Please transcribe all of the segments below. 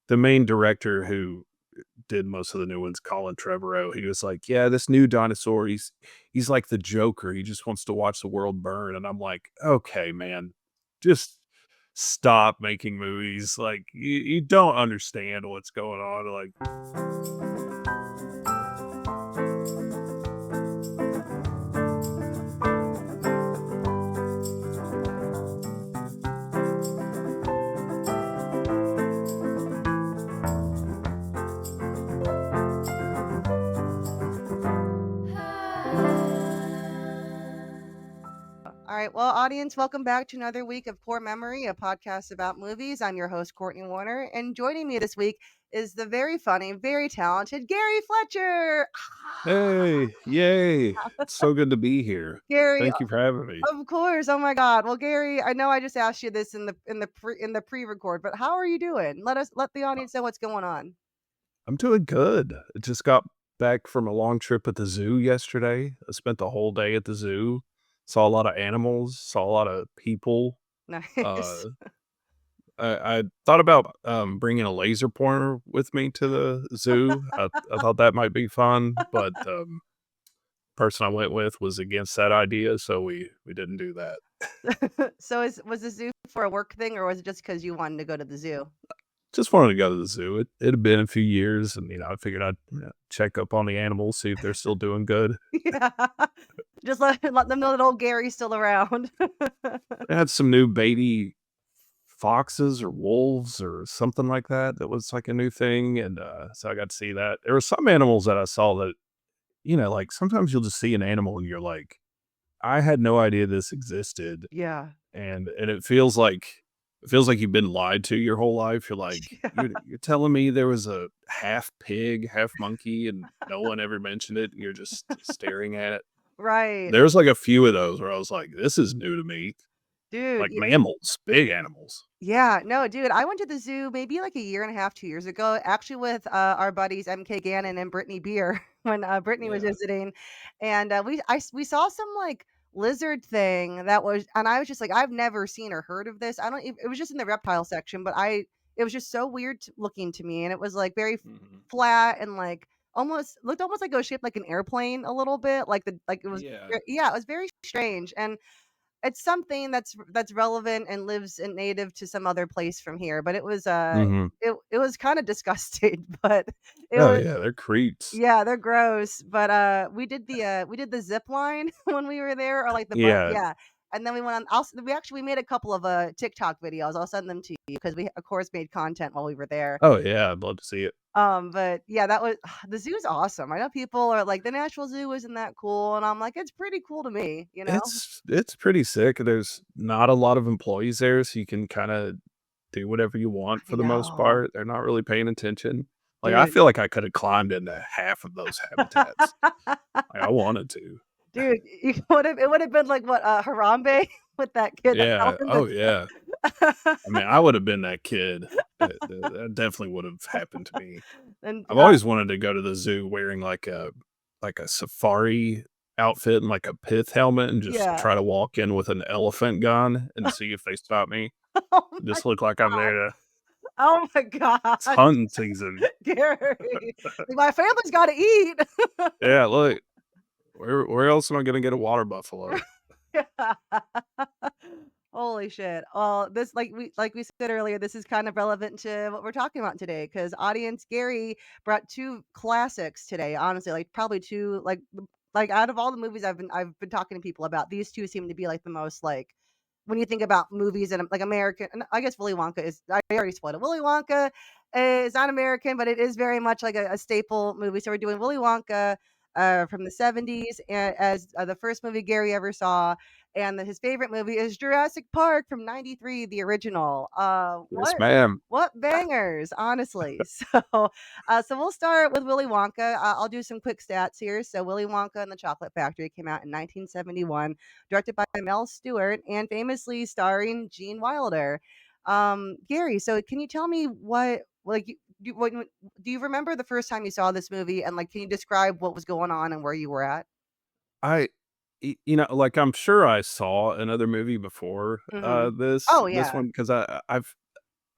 the main director who did most of the new ones, Colin Trevorrow, he was like, "Yeah, this new dinosaur, he's like the Joker. He just wants to watch the world burn." And I'm like, "Okay, man, just stop making movies. Like you don't understand what's going on." Like, All right, well, audience, welcome back to another week of Poor Memory, a podcast about movies. I'm your host, Cortney Warner, and joining me this week is the very funny, very talented Gary Fletcher. hey, yay! It's so good to be here. Gary, Thank you for having me. of course. Oh my God. Well, Gary, I know I just asked you this in the pre-record, but how are you doing? Let the audience know what's going on. I'm doing good. I just got back from a long trip at the zoo yesterday. I spent the whole day at the zoo. Saw a lot of animals, saw a lot of people. Uh, Nice. I thought about, bringing a laser pointer with me to the zoo. I thought that might be fun, but, person I went with was against that idea, so we didn't do that. So was the zoo for a work thing or was it just because you wanted to go to the zoo? Just wanted to go to the zoo. It had been a few years, and, I figured I'd, check up on the animals, see if they're still doing good. Yeah. Just let them know that old Gary's still around. They had some new baby foxes or wolves or something like that that was, like, a new thing, and, so I got to see that. There were some animals that I saw that, like, sometimes you'll just see an animal and you're like, "I had no idea this existed," Yeah. and it feels like you've been lied to your whole life. You're like, Yeah. "You're telling me there was a half pig, half monkey, and no one ever mentioned it, and you're just staring at it?" Right. There's, like, a few of those where I was like, "This is new to me." Dude, Like mammals, big animals. yeah, no, dude, I went to the zoo maybe like a year and a half, 2 years ago, actually with, our buddies MK Gannon and Brittany Beer when, Brittany was Yeah. visiting, and, we saw some, like, lizard thing that was and I was just like, "I've never seen or heard of this." I don't it was just in the reptile section, but I it was just so weird looking to me, and it was, like, very Mhm. flat and, like, almost like it was shaped like an airplane a little bit, like it was Yeah. yeah, it was very strange, and it's something that's relevant and lives and native to some other place from here, but Mhm. it was kinda disgusting, but it Oh, was yeah, they're creeps. yeah, they're gross, but, we did the zip line when we were there or, like, the bu Yeah. yeah, and then we went on also we made a couple of, TikTok videos, I'll send them to you because we, of course, made content while we were there. Oh, yeah, I'd love to see it. But yeah, that was the zoo's awesome. I know people are like, "The Nashville Zoo isn't that cool," and I'm like, "It's pretty cool to me," you know? It's pretty sick. There's not a lot of employees there, so you can kinda do whatever you want I for the most know, part. They're not really paying attention. Like, I dude. feel like I coulda climbed into half of those habitats. Like, I wanted to. Dude, you it would've been like what, Harambe with that kid that fell Yeah. in Oh, the yeah. I mean, I would've been that kid. That definitely would've happened to me. and, I've always wanted to go to the zoo wearing like a safari outfit and like a pith helmet and just yeah. try to walk in with an elephant gun and see if they stop me. Oh my Just look like I'm there to oh my it's god, hunting season. Gary. Like, my family's gotta eat. Yeah, look, where else am I gonna get a water buffalo? Holy shit. Well, this like we said earlier, this is kind of relevant to what we're talking about today because audience Gary brought 2 classics today, honestly, like probably 2 like out of all the movies I've been talking to people about, these 2 seem to be like the most like when you think about movies and like American and I guess Willy Wonka is I already spoiled it. Willy Wonka is not American, but it is very much like a staple movie. So we're doing Willy Wonka from the 70s as the first movie Gary ever saw and his favorite movie is Jurassic Park from '93, the original. Yes, ma'am. What bangers, honestly. So we'll start with Willy Wonka. I'll do some quick stats here. So Willy Wonka and the Chocolate Factory came out in 1971, directed by Mel Stewart and famously starring Gene Wilder. Gary, so can you tell me what like do you remember the first time you saw this movie and like can you describe what was going on and where you were at? I like, I'm sure I saw another movie before, Mhm. this Oh this yeah. one because I've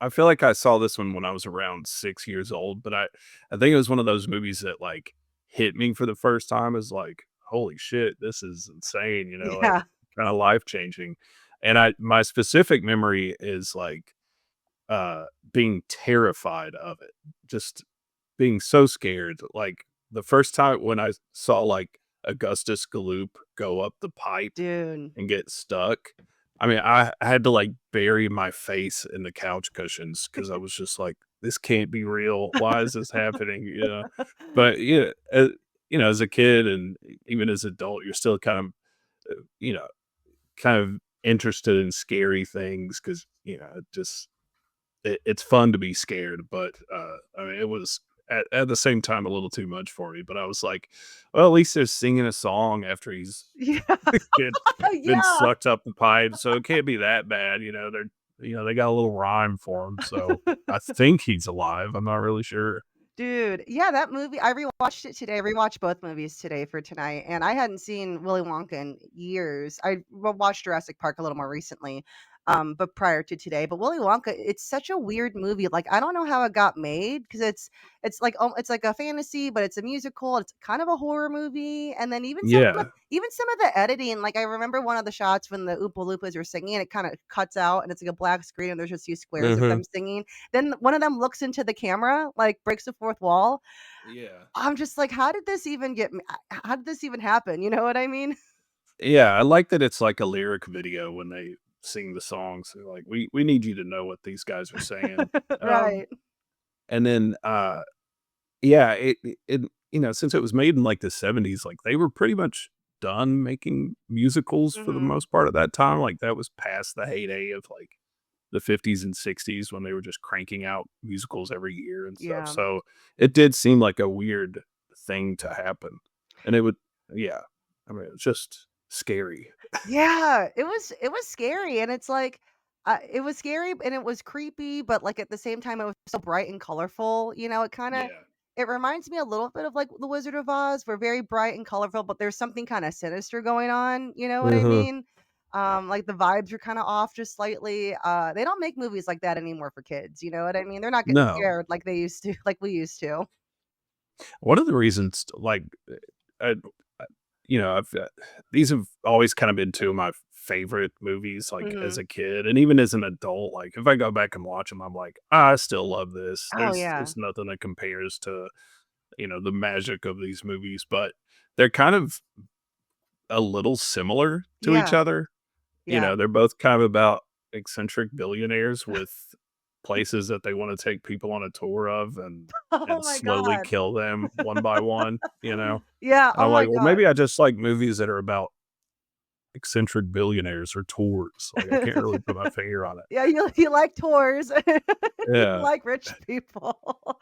I feel like I saw this one when I was around 6 years old, but I think it was one of those movies that, like, hit me for the first time as, like, "Holy shit, this is insane," like, Yeah. kinda life-changing, and I my specific memory is, like, being terrified of it, just being so scared, like, the first time when I saw, like, Augustus Gloop go up the pipe Dude. and get stuck. I mean, I had to, like, bury my face in the couch cushions because I was just like, "This can't be real. Why is this happening?" But, yeah, as a kid and even as an adult, you're still kind of, you know, kind of interested in scary things because it's fun to be scared, but, I mean, it was at the same time a little too much for me, but I was like, "Well, at least they're singing a song after he's Yeah. been been Yeah. sucked up the pipe, so it can't be that bad," they got a little rhyme for him, so I think he's alive, I'm not really sure. Dude, yeah, that movie, I rewatched it today. I rewatched both movies today for tonight, and I hadn't seen Willy Wonka in years. I watched Jurassic Park a little more recently, but prior to today. But Willy Wonka, it's such a weird movie. Like, I don't know how it got made because it's like a fantasy, but it's a musical. It's kind of a horror movie, and then Yeah. even some of the editing. Like, I remember one of the shots when the Oompa Loompas are singing, and it kind of cuts out, and it's like a black screen, and there's just these squares of Mhm. them singing. Then one of them looks into the camera, like, breaks the fourth wall. Yeah. I'm just like, "How did this even how did this even happen?" You know what I mean? Yeah, I like that it's like a lyric video when they sing the songs, they're like, "We need you to know what these guys are saying." Um, Right. and then, yeah, since it was made in, like, the '70s, like, they were pretty much done making musicals for the Mhm. most part at that time, like, that was past the heyday of, like, the '50s and '60s when they were just cranking out musicals every year and stuff, Yeah. so it did seem like a weird thing to happen, and it would yeah, I mean, it's just scary. Yeah, it was scary, and it's like, it was scary and it was creepy, but, like, at the same time, it was so bright and colorful, it kinda Yeah. it reminds me a little bit of, like, The Wizard of Oz. We're very bright and colorful, but there's something kinda sinister going on, you know what I Mhm. mean? Like, the vibes are kinda off just slightly. They don't make movies like that anymore for kids, you know what I mean? They're not getting No. scared like they used to like we used to. One of the reasons, like, uh, uh, I've these have always kind of been two of my favorite movies, like as Mhm. a kid, and even as an adult. Like, if I go back and watch them, I'm like, I still love this. Oh, There's yeah. nothing that compares to the magic of these movies, but they're kind of a little similar to each Yeah, other. yeah. They're both kind of about eccentric billionaires with places that they wanna take people on a tour of Oh and my slowly god. kill them one by one. Yeah, And oh I'm my like, "Well, god. maybe I just like movies that are about eccentric billionaires or tours." Like, I can't really put my finger on it. Yeah, you like tours. You Yeah. like rich people.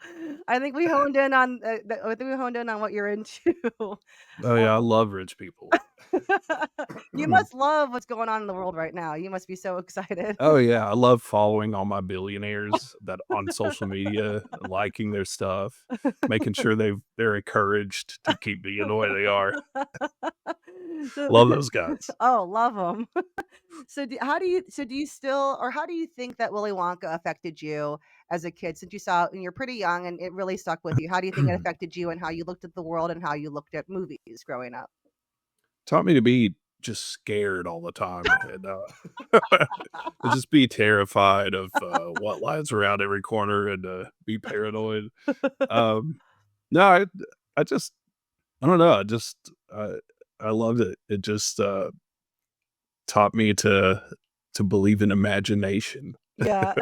I think we honed in on, I think we honed in on what you're into. Oh, yeah, I love rich people. You must love what's going on in the world right now. You must be so excited. Oh, yeah, I love following all my billionaires that on social media, liking their stuff, making sure they're encouraged to keep being the way they are. So Love those guys. oh, love 'em. So do you still, or how do you think that Willy Wonka affected you as a kid since you saw it when you're pretty young and it really stuck with you? How do you think it affected you and how you looked at the world and how you looked at movies growing up? Taught me to be just scared all the time and, to just be terrified of, what lies around every corner and, be paranoid. Um, no, I just I don't know, I loved it. It just, taught me to believe in imagination. Yeah.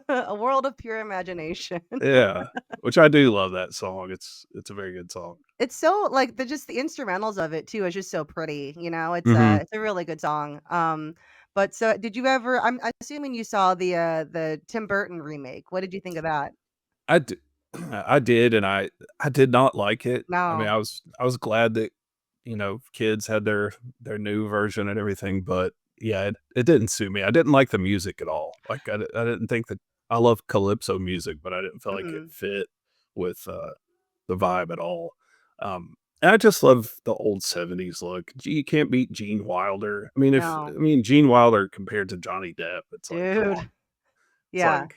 A world of pure imagination. Yeah, which I do love that song. It's a very good song. It's so like, the instrumentals of it too is just so pretty, Mhm. it's a really good song. But so did you ever, I'm assuming you saw the Tim Burton remake. What did you think of that? I d I did, and I did not like it. I mean, No. I was glad that, kids had their new version and everything, but yeah, it didn't suit me. I didn't like the music at all. Like, I didn't think that I love calypso music, but I didn't feel like it Mhm. fit with, the vibe at all. And I just love the old '70s look. You can't beat Gene Wilder. I mean, No. Gene Wilder compared to Johnny Depp, it's like, come on. Dude. It's Yeah. like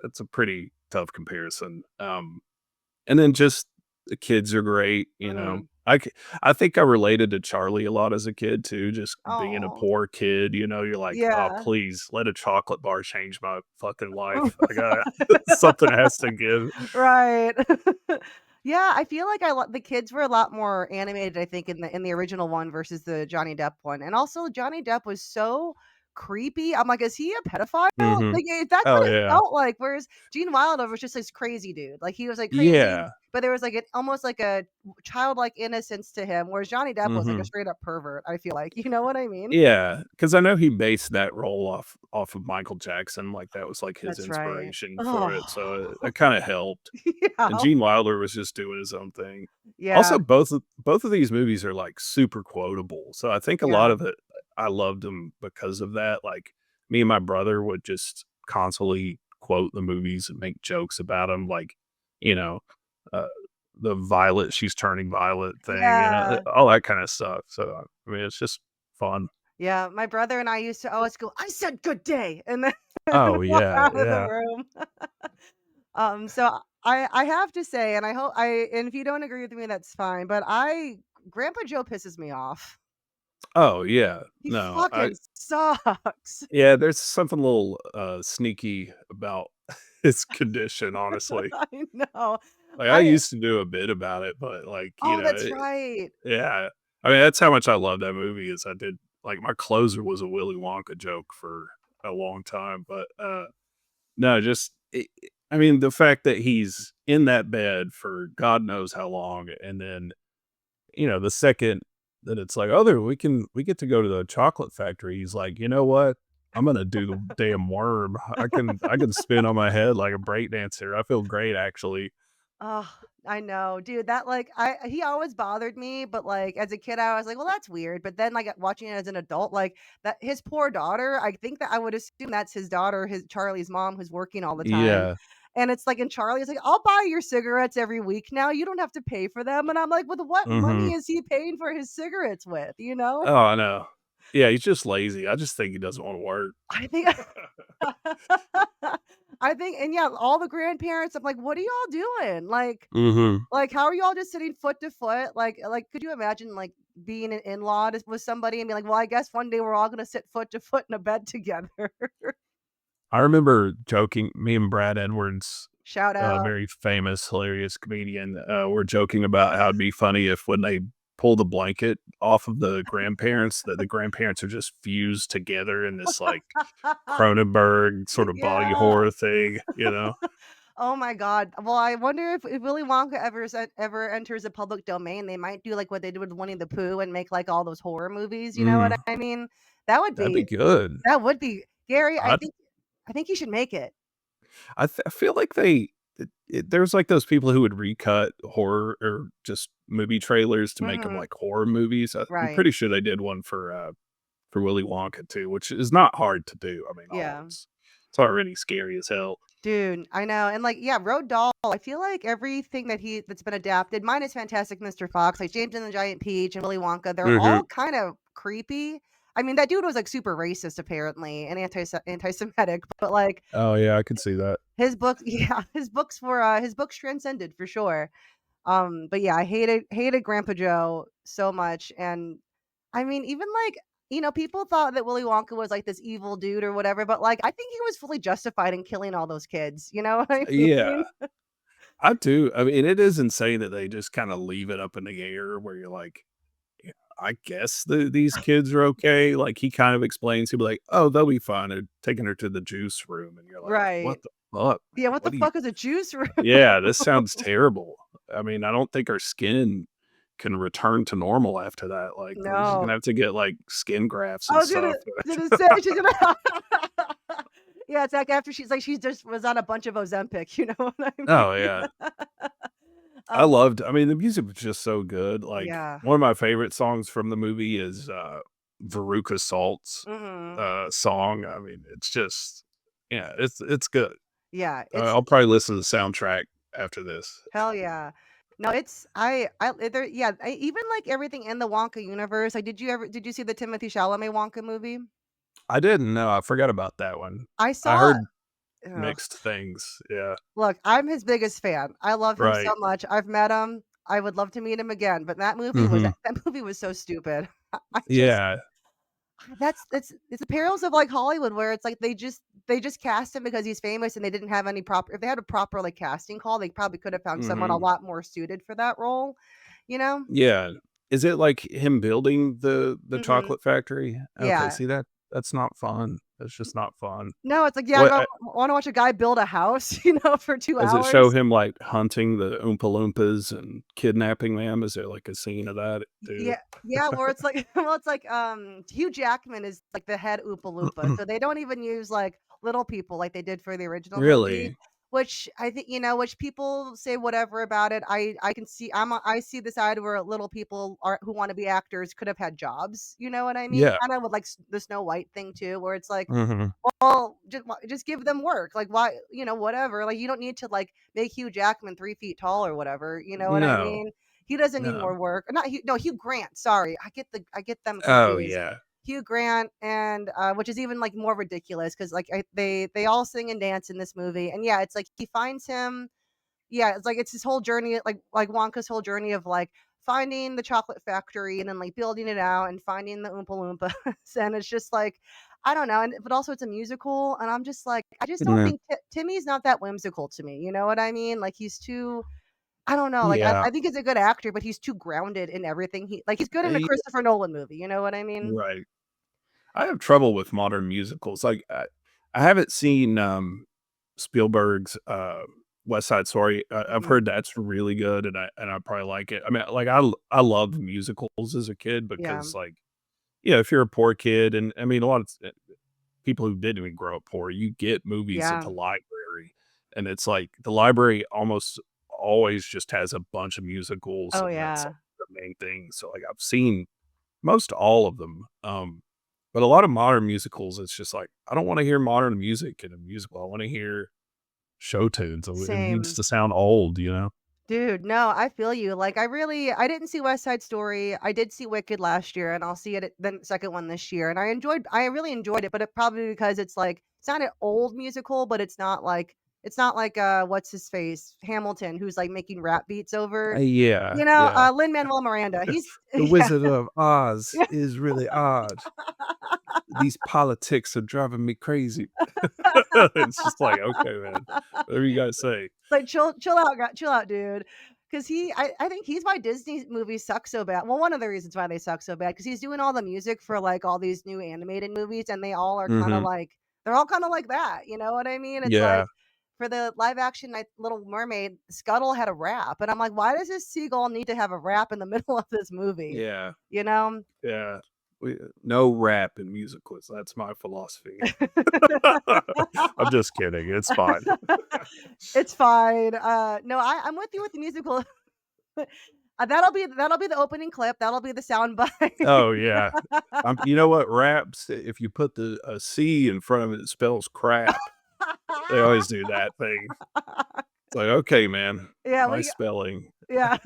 it's a pretty tough comparison. And then just the kids are great, you know. Mhm. I think I related to Charlie a lot as a kid too, just being a Oh, poor kid, you know, you're like, "Oh, yeah. please let a chocolate bar change my fucking life. I got something has to give." Right. Yeah, I feel like the kids were a lot more animated, I think, in the original one versus the Johnny Depp one, and also Johnny Depp was so creepy. I'm like, "Is he a pedophile?" Mhm. Like, that's Oh, what it yeah. felt like, whereas Gene Wilder was just this crazy dude. Like, he was, like, crazy, Yeah. but there was, like, almost like a childlike innocence to him, whereas Johnny Depp was, like, a Mhm. straight up pervert, I feel like. You know what I mean? Yeah, because I know he based that role off of Michael Jackson, like, that was, like, his That's right. inspiration for it, so Oh, it kinda helped. And yeah. Gene Wilder was just doing his own thing. Also, Yeah, both of these movies are, like, super quotable, so I think a lot yeah. of it I loved them because of that, like, me and my brother would just constantly quote the movies and make jokes about them, like, you know, uh, the Violet, she's turning violet thing, and, Yeah. all that kinda stuff, so, I mean, it's just fun. Yeah, my brother and I used to always go, "I said good day," and then Oh, walk yeah, out of the yeah. room. So I have to say, and I hope and if you don't agree with me, that's fine, but Grandpa Joe pisses me off. Oh, yeah. He No, I fucking sucks. yeah, there's something a little, sneaky about his condition, honestly. I know. Like, I I used to do a bit about it, but, like, Oh, that's right. yeah. I mean, that's how much I love that movie is I did like, my closer was a Willy Wonka joke for a long time, but, no, just I mean, the fact that he's in that bed for God knows how long, and then, you know, the second that it's like, "Oh, there we get to go to the chocolate factory," he's like, "You know what? I'm gonna do the damn worm. I can spin on my head like a break dancer. I feel great, actually." Oh, I know, dude, that, like, I he always bothered me, but, like, as a kid, I was like, "Well, that's weird," but then, like, watching it as an adult, like, that his poor daughter, I think that I would assume that's his daughter, his Charlie's mom, who's working all the time, Yeah. and it's like and Charlie's like, "I'll buy your cigarettes every week now, you don't have to pay for them," and I'm like, "With what money Mhm. is he paying for his cigarettes with?" You know? Oh, I know. Yeah, he's just lazy. I just think he doesn't wanna work. I think I think and yeah, all the grandparents, I'm like, "What are y'all doing?" Mhm. Like, how are y'all just sitting foot to foot? Could you imagine, like, being an in-law with somebody and be like, "Well, I guess one day we're all gonna sit foot to foot in a bed together." I remember joking me and Brad Edwards, Shout a out. very famous, hilarious comedian, were joking about how it'd be funny if when they pull the blanket off of the grandparents, that the grandparents are just fused together in this, like, Cronenberg sort of body Yeah. horror thing, you know? Oh my god. Well, I wonder if Willy Wonka ever enters a public domain, they might do like what they did with Winnie the Pooh and make, like, all those horror movies, you know what Mm, I mean? That would that'd be be good. that would be Gary, I I think you should make it. I feel like there's, like, those people who would recut horror or just movie trailers to make them Mhm. like horror movies. I'm Right. pretty sure they did one for Willy Wonka too, which is not hard to do. I mean, all Yeah. it's already scary as hell. Dude, I know, and, like, yeah, Road Doll, I feel like everything that's been adapted mine is Fantastic Mr. Fox, like, James and the Giant Peach and Willy Wonka, they're all Mhm. kind of creepy. I mean, that dude was, like, super racist apparently and anti-Semitic, but, like, Oh, yeah, I could see that. his books yeah, his books transcended for sure. But yeah, I hated Grandpa Joe so much, and I mean, even, like, people thought that Willy Wonka was, like, this evil dude or whatever, but, like, I think he was fully justified in killing all those kids, you know what I mean? Yeah, I do. I mean, it is insane that they just kinda leave it up in the air where you're like, "Yeah, I guess these kids are okay." Like, he kind of explains, he'll be like, "Oh, they'll be fine. They're taking her to the juice room," and you're like, Right. "What the fuck, man? Yeah, what the What do you" fuck is a juice room? Yeah, this sounds terrible. I mean, I don't think our skin can return to normal after that, like, she's No. gonna have to get, like, skin grafts I and was gonna stuff. gonna say she's gonna Yeah, it's like after she just was on a bunch of Ozempic, you know what I mean? Oh, yeah. Um, I mean, the music was just so good, like, yeah. one of my favorite songs from the movie is, Veruca Salt's, Mhm. song. I mean, it's just yeah, it's good. Yeah, it's I'll probably listen to the soundtrack after this. hell yeah. No, it's there yeah, even, like, everything in the Wonka universe, like, did you see the Timothy Chalamet Wonka movie? I didn't know, I forgot about that one. I I saw heard Ugh. mixed things. Yeah. Look, I'm his biggest fan. I love him so Right. much. I've met him. I would love to meet him again, but Mhm. that movie was so stupid. I just Yeah. that's it's the perils of, like, Hollywood where it's like they just cast him because he's famous and they didn't have any proper if they had a proper, like, casting call, they probably could have found someone a Mhm. lot more suited for that role, you know? Yeah. Is it like him building the Mhm. chocolate factory? Okay, Yeah. see that's not fun. That's just not fun. No, it's like, yeah, What, I wanna watch a guy build a house, for 2 does it show hours. him, like, hunting the Oompa Loompas and kidnapping them? Is there, like, a scene of that too? Yeah, yeah, where it's like well, it's like, Hugh Jackman is, like, the head Oompa Loompa, so they don't even use, like, little people like they did for the original movie, Really? which I think which people say whatever about it. I can see I see the side where little people are who wanna be actors could have had jobs, you know what I mean? Yeah. Kinda with, like, the Snow White thing too, where it's like, Mhm. well, just give them work, like, why whatever, like, you don't need to, like, make Hugh Jackman 3 feet tall or whatever, you know what I No. mean? He doesn't need No. more work. Not Hugh no, Hugh Grant, sorry, I get them Oh, confused. yeah. Hugh Grant and, which is even, like, more ridiculous because like, they all sing and dance in this movie, and yeah, it's like he finds him yeah, it's like it's his whole journey, like Wonka's whole journey of like finding the chocolate factory and then like building it out and finding the Oompa Loompas, and it's just like I don't know, and but also it's a musical, and I'm just like I just don't Mhm. think Timmy's not that whimsical to me. You know what I mean? Like he's too. I don't know. Like Yeah. I think he's a good actor, but he's too grounded in everything. He's good in a Ye Christopher Nolan movie. You know what I mean? right. I have trouble with modern musicals. Like, I haven't seen, Spielberg's, West Side Story. I've Mhm. heard that's really good, and I probably like it. I mean, like, I loved musicals as a kid Yeah. because, like, yeah, if you're a poor kid, and I mean, a lot of people who didn't even grow up poor, you get movies at Yeah. the library, and it's like the library almost always just has a bunch of musicals, Oh and that's yeah. like the main thing. So, like, I've seen most all of them, but a lot of modern musicals, it's just like, I don't wanna hear modern music in a musical, I wanna hear show tunes, so it needs Same. to sound old, you know? Dude, no, I feel you. Like, I didn't see West Side Story. I did see Wicked last year, and I'll see it the second one this year. And I really enjoyed it, but it probably because it's not an old musical, but it's not like what's his face Hamilton, who's like making rap beats over, Yeah, yeah. Lin Manuel Miranda. He's The yeah, Wizard of Oz yeah. is really odd. These politics are driving me crazy. It's just like, "Okay, man. Whatever you guys say." Like, chill out, dude. Because I think he's why Disney movies suck so bad. Well, one of the reasons why they suck so bad because he's doing all the music for, like, all these new animated movies, and Mhm. they're all kinda like that, you know what I mean? It's like, Yeah, for the live action Little Mermaid, Scuttle had a rap, and I'm like, "Why does this seagull need to have a rap in the middle of this movie?" yeah, You know? yeah. We no rap in musicals, that's my philosophy. I'm just kidding, it's fine. It's fine. No, I'm with you with the musical. That'll be the opening clip. That'll be the sound bite. Oh, yeah. You know what raps, if you put a C in front of it, it spells crap. They always do that thing. It's like, "Okay, man. Yeah, Nice spelling. yeah.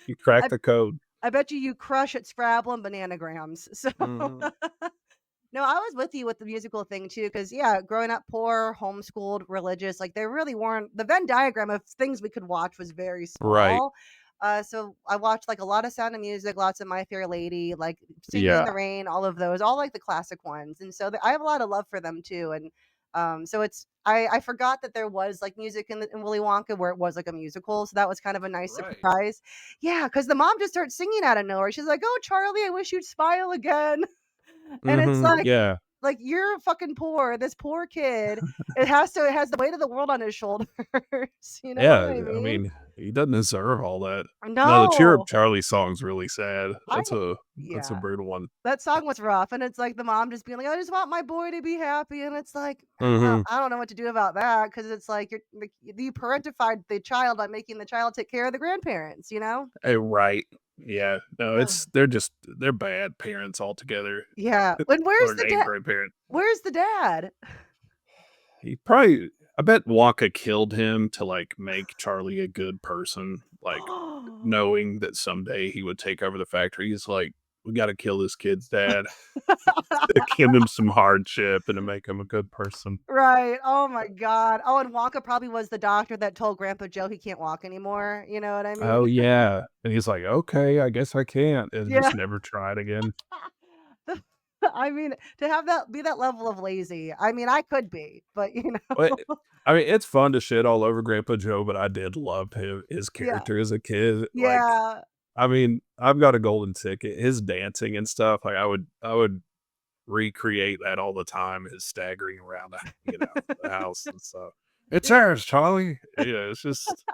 You cracked I the code." I bet you crush at Scrabble and bananagrams. So Mhm. no, I was with you with the musical thing too, because yeah, growing up poor, homeschooled, religious, like there really weren't the Venn diagram of things we could watch was very Right. small. So I watched like a lot of Sound of Music, lots of My Fair Lady, like Singing in Yeah. the Rain, all of those, all like the classic ones. And so I have a lot of love for them too. And so I forgot that there was like music in Willy Wonka where it was like a musical. So that was kind of a nice Right. surprise. Yeah, because the mom just starts singing out of nowhere. She's like, "Oh, Charlie, I wish you'd smile again." And it's Mhm. Yeah. like, "You're fucking poor, this poor kid, it has the weight of the world on his shoulders." You know what Yeah, I I mean? mean, he doesn't deserve all that. No, the Cheer Up No. Charlie song's really sad. I That's a yeah. brutal one. That song was rough, and it's like the mom just being like, "I just want my boy to be happy," and it's like, Mhm. I don't know what to do about that because it's like you parentified the child by making the child take care of the grandparents, you know? Right. Yeah. No, Ugh. they're bad parents altogether, Yeah. And where's or the named dad? grandparent. Where's the dad? He probably I bet Wonka killed him to, like, make Charlie a good person, like, knowing that someday he would take over the factory. He's like, we gotta kill this kid's dad to give him some hardship and to make him a good person. Right, oh my god. Oh, and Wonka probably was the doctor that told Grandpa Joe he can't walk anymore, you know what I mean? Oh, yeah, and he's like, "Okay, I guess I can't," and Yeah. just never tried again. I mean, to have that be that level of lazy, I mean, I could be, but, you But, know. I mean, it's fun to shit all over Grandpa Joe, but I did love his Yeah, character as a kid, like, yeah. I mean, I've got a golden ticket. His dancing and stuff, like, I would recreate that all the time, his staggering around the house and stuff. "It's ours, Charlie." Yeah, it's just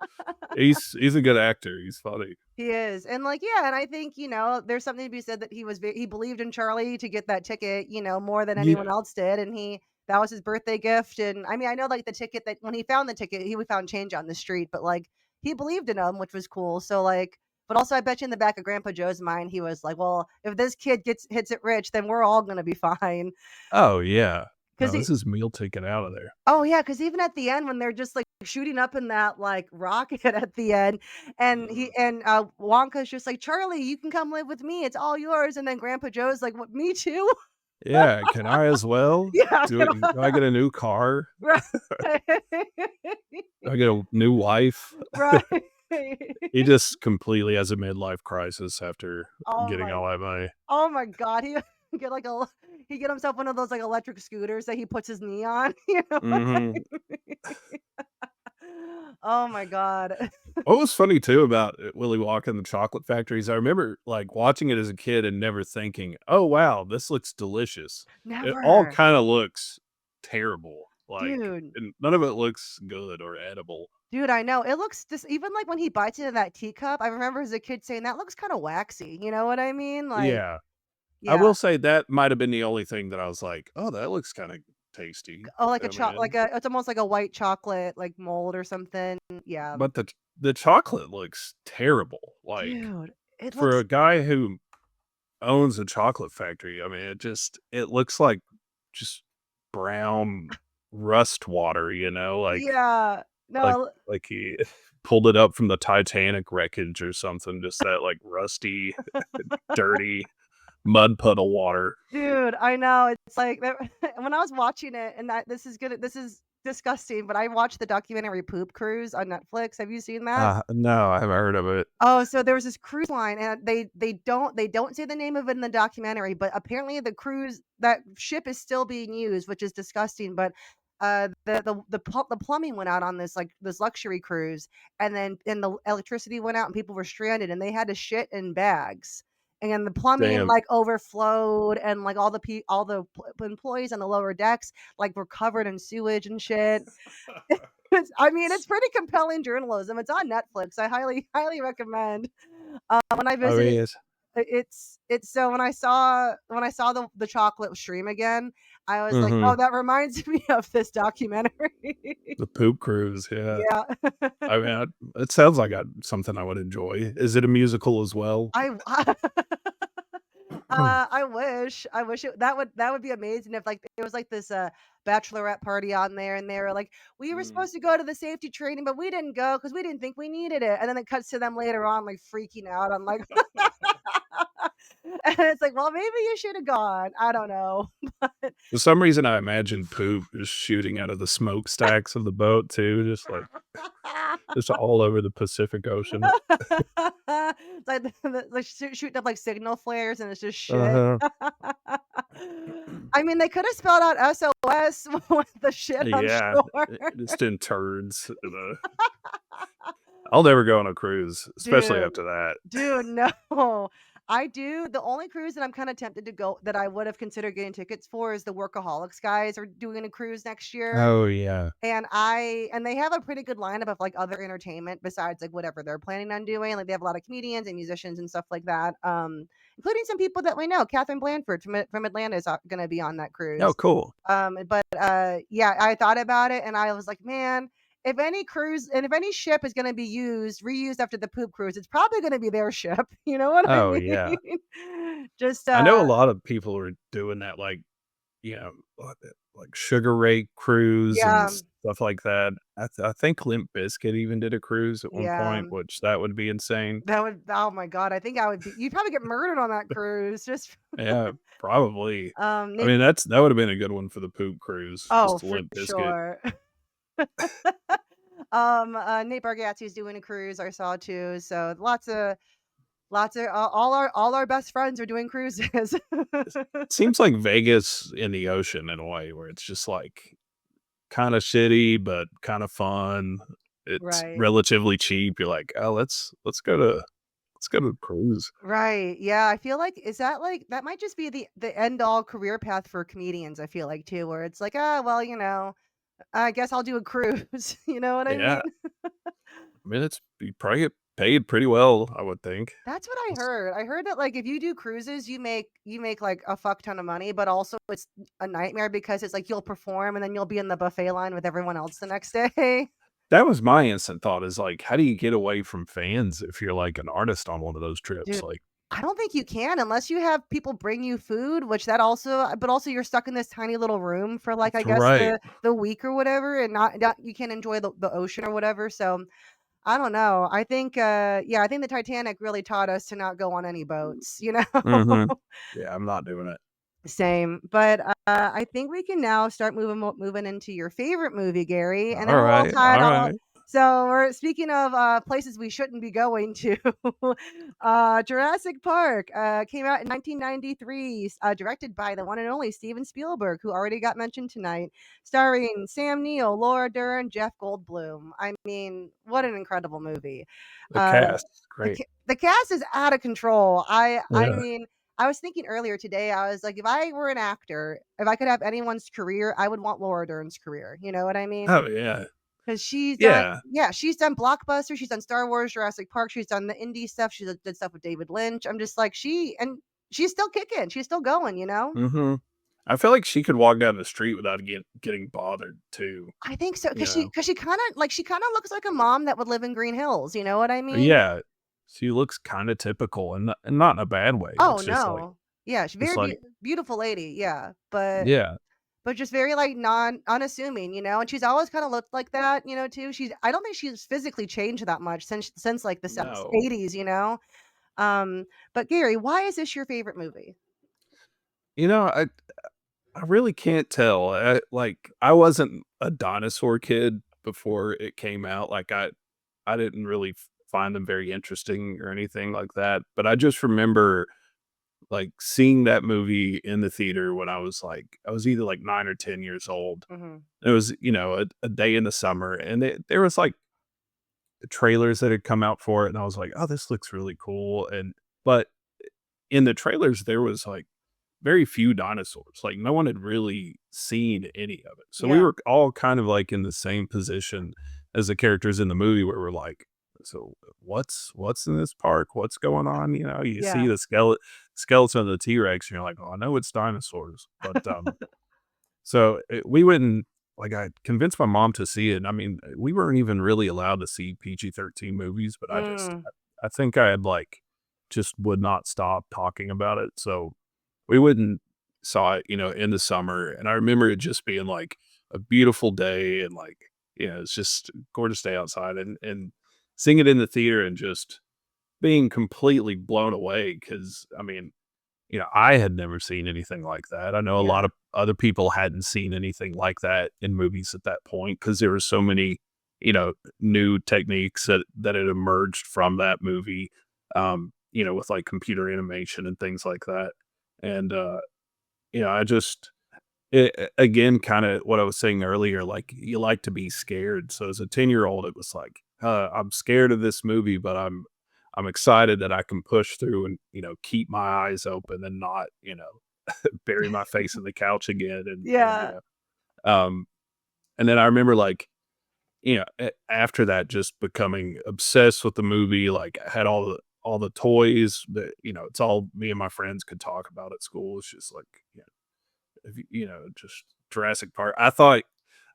he's a good actor, he's funny. He is, and, like, yeah, and I think, there's something to be said that he believed in Charlie to get that ticket, more than anyone Yeah. else did, and that was his birthday gift, and, I mean, I know, like, the ticket that when he found the ticket, he found change on the street, but, like, he believed in him, which was cool, so, like but also I bet you in the back of Grandpa Joe's mind, he was like, "Well, if this kid hits it rich, then we're all gonna be fine." Oh, yeah. 'Cause No, he this is meal ticket out of there. Oh, yeah, because even at the end when they're just, like, shooting up in that, like, rocket at the end, and Mhm. Wonka's just like, "Charlie, you can come live with me, it's all yours," and then Grandpa Joe's like, "What, me too?" Yeah, can I as well? Yeah, Do I get a new car? right. Do I get a new wife? Right. He just completely has a midlife crisis after Oh getting my all that money. oh my god, get, like, a he get himself one of those, like, electric scooters that he puts his knee on, you know? Mhm. Oh my god. What was funny too about, Willy Wonka and the Chocolate Factory is I remember, like, watching it as a kid and never thinking, "Oh, wow, this looks delicious." It all Never. kinda looks terrible, like, Dude. and none of it looks good or edible. Dude, I know. It looks just even, like, when he bites into that teacup, I remember as a kid saying, "That looks kinda waxy." You know what I mean? Like, Yeah. I yeah. will say that might have been the only thing that I was like, "Oh, that looks kinda tasty." Oh, like a I like mean, a it's almost like a white chocolate, like, mold or something. Yeah. but the chocolate looks terrible, like, Dude, it for looks a guy who owns a chocolate factory, I mean, it looks like just brown rust water, yeah. like No, like he pulled it up from the Titanic wreckage or something, just that, like, rusty, dirty mud puddle water. dude, I know. It's like that when I was watching it, and this is disgusting, but I watched the documentary Poop Cruise on Netflix. Have you seen that? No, I haven't heard of it. Oh, so there was this cruise line, and they don't say the name of it in the documentary, but apparently that ship is still being used, which is disgusting. But the plumbing went out on this luxury cruise, and the electricity went out, and people were stranded, and they had to shit in bags, and the plumbing Damn. like overflowed, and like employees on the lower decks like were covered in sewage and shit. I mean, it's pretty compelling journalism. It's on Netflix. I highly, highly recommend. When I I visited, mean, it's it's so when I saw the chocolate stream again, I was like, oh, mhm. that reminds me of this documentary. The poop cruise, yeah. Yeah, I mean, it sounds like something I would enjoy. Is it a musical as well? I I wish that would be amazing if, like, it was, like, this, bachelorette party on there, and they were like, "We were Mm. supposed to go to the safety training, but we didn't go because we didn't think we needed it," and then it cuts to them later on, like, freaking out. I'm like and it's like, "Well, maybe you should have gone." I don't know. For some reason, I imagine poop just shooting out of the smokestacks of the boat too, just all over the Pacific Ocean. It's like like shooting up, like, signal flares, and it's just shit. Uh-huh. I mean, they coulda spelled out SOS with the shit on Yeah, shore. just in turds. I'll never go on a cruise, especially Dude. after that. Dude, no. I do the only cruise that I'm kinda tempted to go that I would have considered getting tickets for is the Workaholics guys are doing a cruise next year, Oh, yeah. and they have a pretty good lineup of, like, other entertainment besides, like, whatever they're planning on doing, like, they have a lot of comedians and musicians and stuff like that, including some people that we know. Catherine Blanford from Atlanta is, gonna be on that Oh, cruise. cool. Yeah, I thought about it and I was like, "Man, if any ship is gonna be reused after the poop cruise, it's probably gonna be their ship." You know what I Oh, mean? yeah. Just, I know a lot of people are doing that, like, you know, like Sugar Ray cruise and Yeah, stuff like that. I think Limp Bizkit even did a cruise at one yeah. point, which that would be insane. That would oh my god, I think I would be you'd probably get murdered on that cruise just Yeah, probably. I Nate mean, that would have been a good one for the poop cruise, oh, just for Limp Bizkit. sure. Nate Bargatze's doing a cruise I saw too, so lots of all our best friends are doing cruises. Seems like Vegas in the ocean in a way where it's just like kinda shitty, but kinda fun. It's Right. relatively cheap. You're like, "Oh, let's go to the cruise." Right, yeah, I feel like is that, like that might just be the end all career path for comedians, I feel like too, where it's like, "Ah, well, I guess I'll do a cruise." You know what I Yeah. mean? I mean, it's you probably get paid pretty well, I would think. That's what I It's heard. I heard that, like, if you do cruises, you make, like, a fuck ton of money, but also it's a nightmare because it's like you'll perform and then you'll be in the buffet line with everyone else the next day. that was my instant thought is like, how do you get away from fans if you're like an artist on one of those trips? Dude, Like, I don't think you can unless you have people bring you food, which that also but also you're stuck in this tiny little room for, like, I guess right. the week or whatever, and not you can't enjoy the ocean or whatever, so, I don't know. I think, yeah, I think the Titanic really taught us to not go on any boats, you know? Mhm. Yeah, I'm not doing it. Same, but, I think we can now start moving into your favorite movie, Gary, and then we'll all Alright, tie it all alright. so we're speaking of, places we shouldn't be going to, Jurassic Park, came out in 1993, directed by the one and only Steven Spielberg, who already got mentioned tonight, starring Sam Neill, Laura Dern, Jeff Goldblum. I mean, what an incredible movie. The Uh, cast, great. the cast is out of control. I Yeah. mean I was thinking earlier today, I was like, if I were an actor, if I could have anyone's career, I would want Laura Dern's career. You know what I mean? Oh, yeah. Because Yeah. she's done blockbusters, she's done Star Wars, Jurassic Park, she's done the indie stuff, did stuff with David Lynch. I'm just like, she's still kicking, she's still going, you know? Mhm. I feel like she could walk down the street without getting bothered too, I think so, you know? because she kind of looks like a mom that would live in Green Hills. You know what I mean? Yeah. She looks kinda typical and not in a bad way. Oh It's no, yeah, she's just very like beautiful lady, yeah, but yeah. just very, like, unassuming, and she's always kinda looked like that, too. I don't think she's physically changed that much since, like, the No. 80s, you know? But Gary, why is this your favorite movie? You know, I really can't tell. I wasn't a dinosaur kid before it came out. Like, I didn't really find them very interesting or anything like that, but I just remember, like, seeing that movie in the theater when I was either, like, 9 or 10 years old. Mhm. It was, a day in the summer, and there was, like, the trailers that had come out for it, and I was like, "Oh, this looks really cool," but in the trailers, there was, like, very few dinosaurs, like, no one had really seen any of it, so we Yeah, were all kind of, like, in the same position as the characters in the movie where we're like, "So, what's in this park? What's going on?" You yeah, see the skeleton of the T-Rex, and you're like, "Oh, I know it's dinosaurs," but, so, we went and like, I convinced my mom to see it, and I mean, we weren't even really allowed to see PG-13 movies, but mm, I think I had, like, just would not stop talking about it, so we went and saw it, in the summer, and I remember it just being, like, a beautiful day and, like, it's just a gorgeous day outside and seeing it in the theater and just being completely blown away because I mean, I had never seen anything like that. I know a yeah, lot of other people hadn't seen anything like that in movies at that point because there were so many, new techniques that had emerged from that movie, with like computer animation and things like that. And I just again, kind of what I was saying earlier, like you like to be scared. So as a 10-year-old, it was like, I'm scared of this movie, but I'm excited that I can push through and, keep my eyes open and not, bury my face in the couch again. yeah, Um, and then I remember like, after that, just becoming obsessed with the movie, like I had all the toys that, it's all me and my friends could talk about at school. It's just like, just Jurassic Park. I thought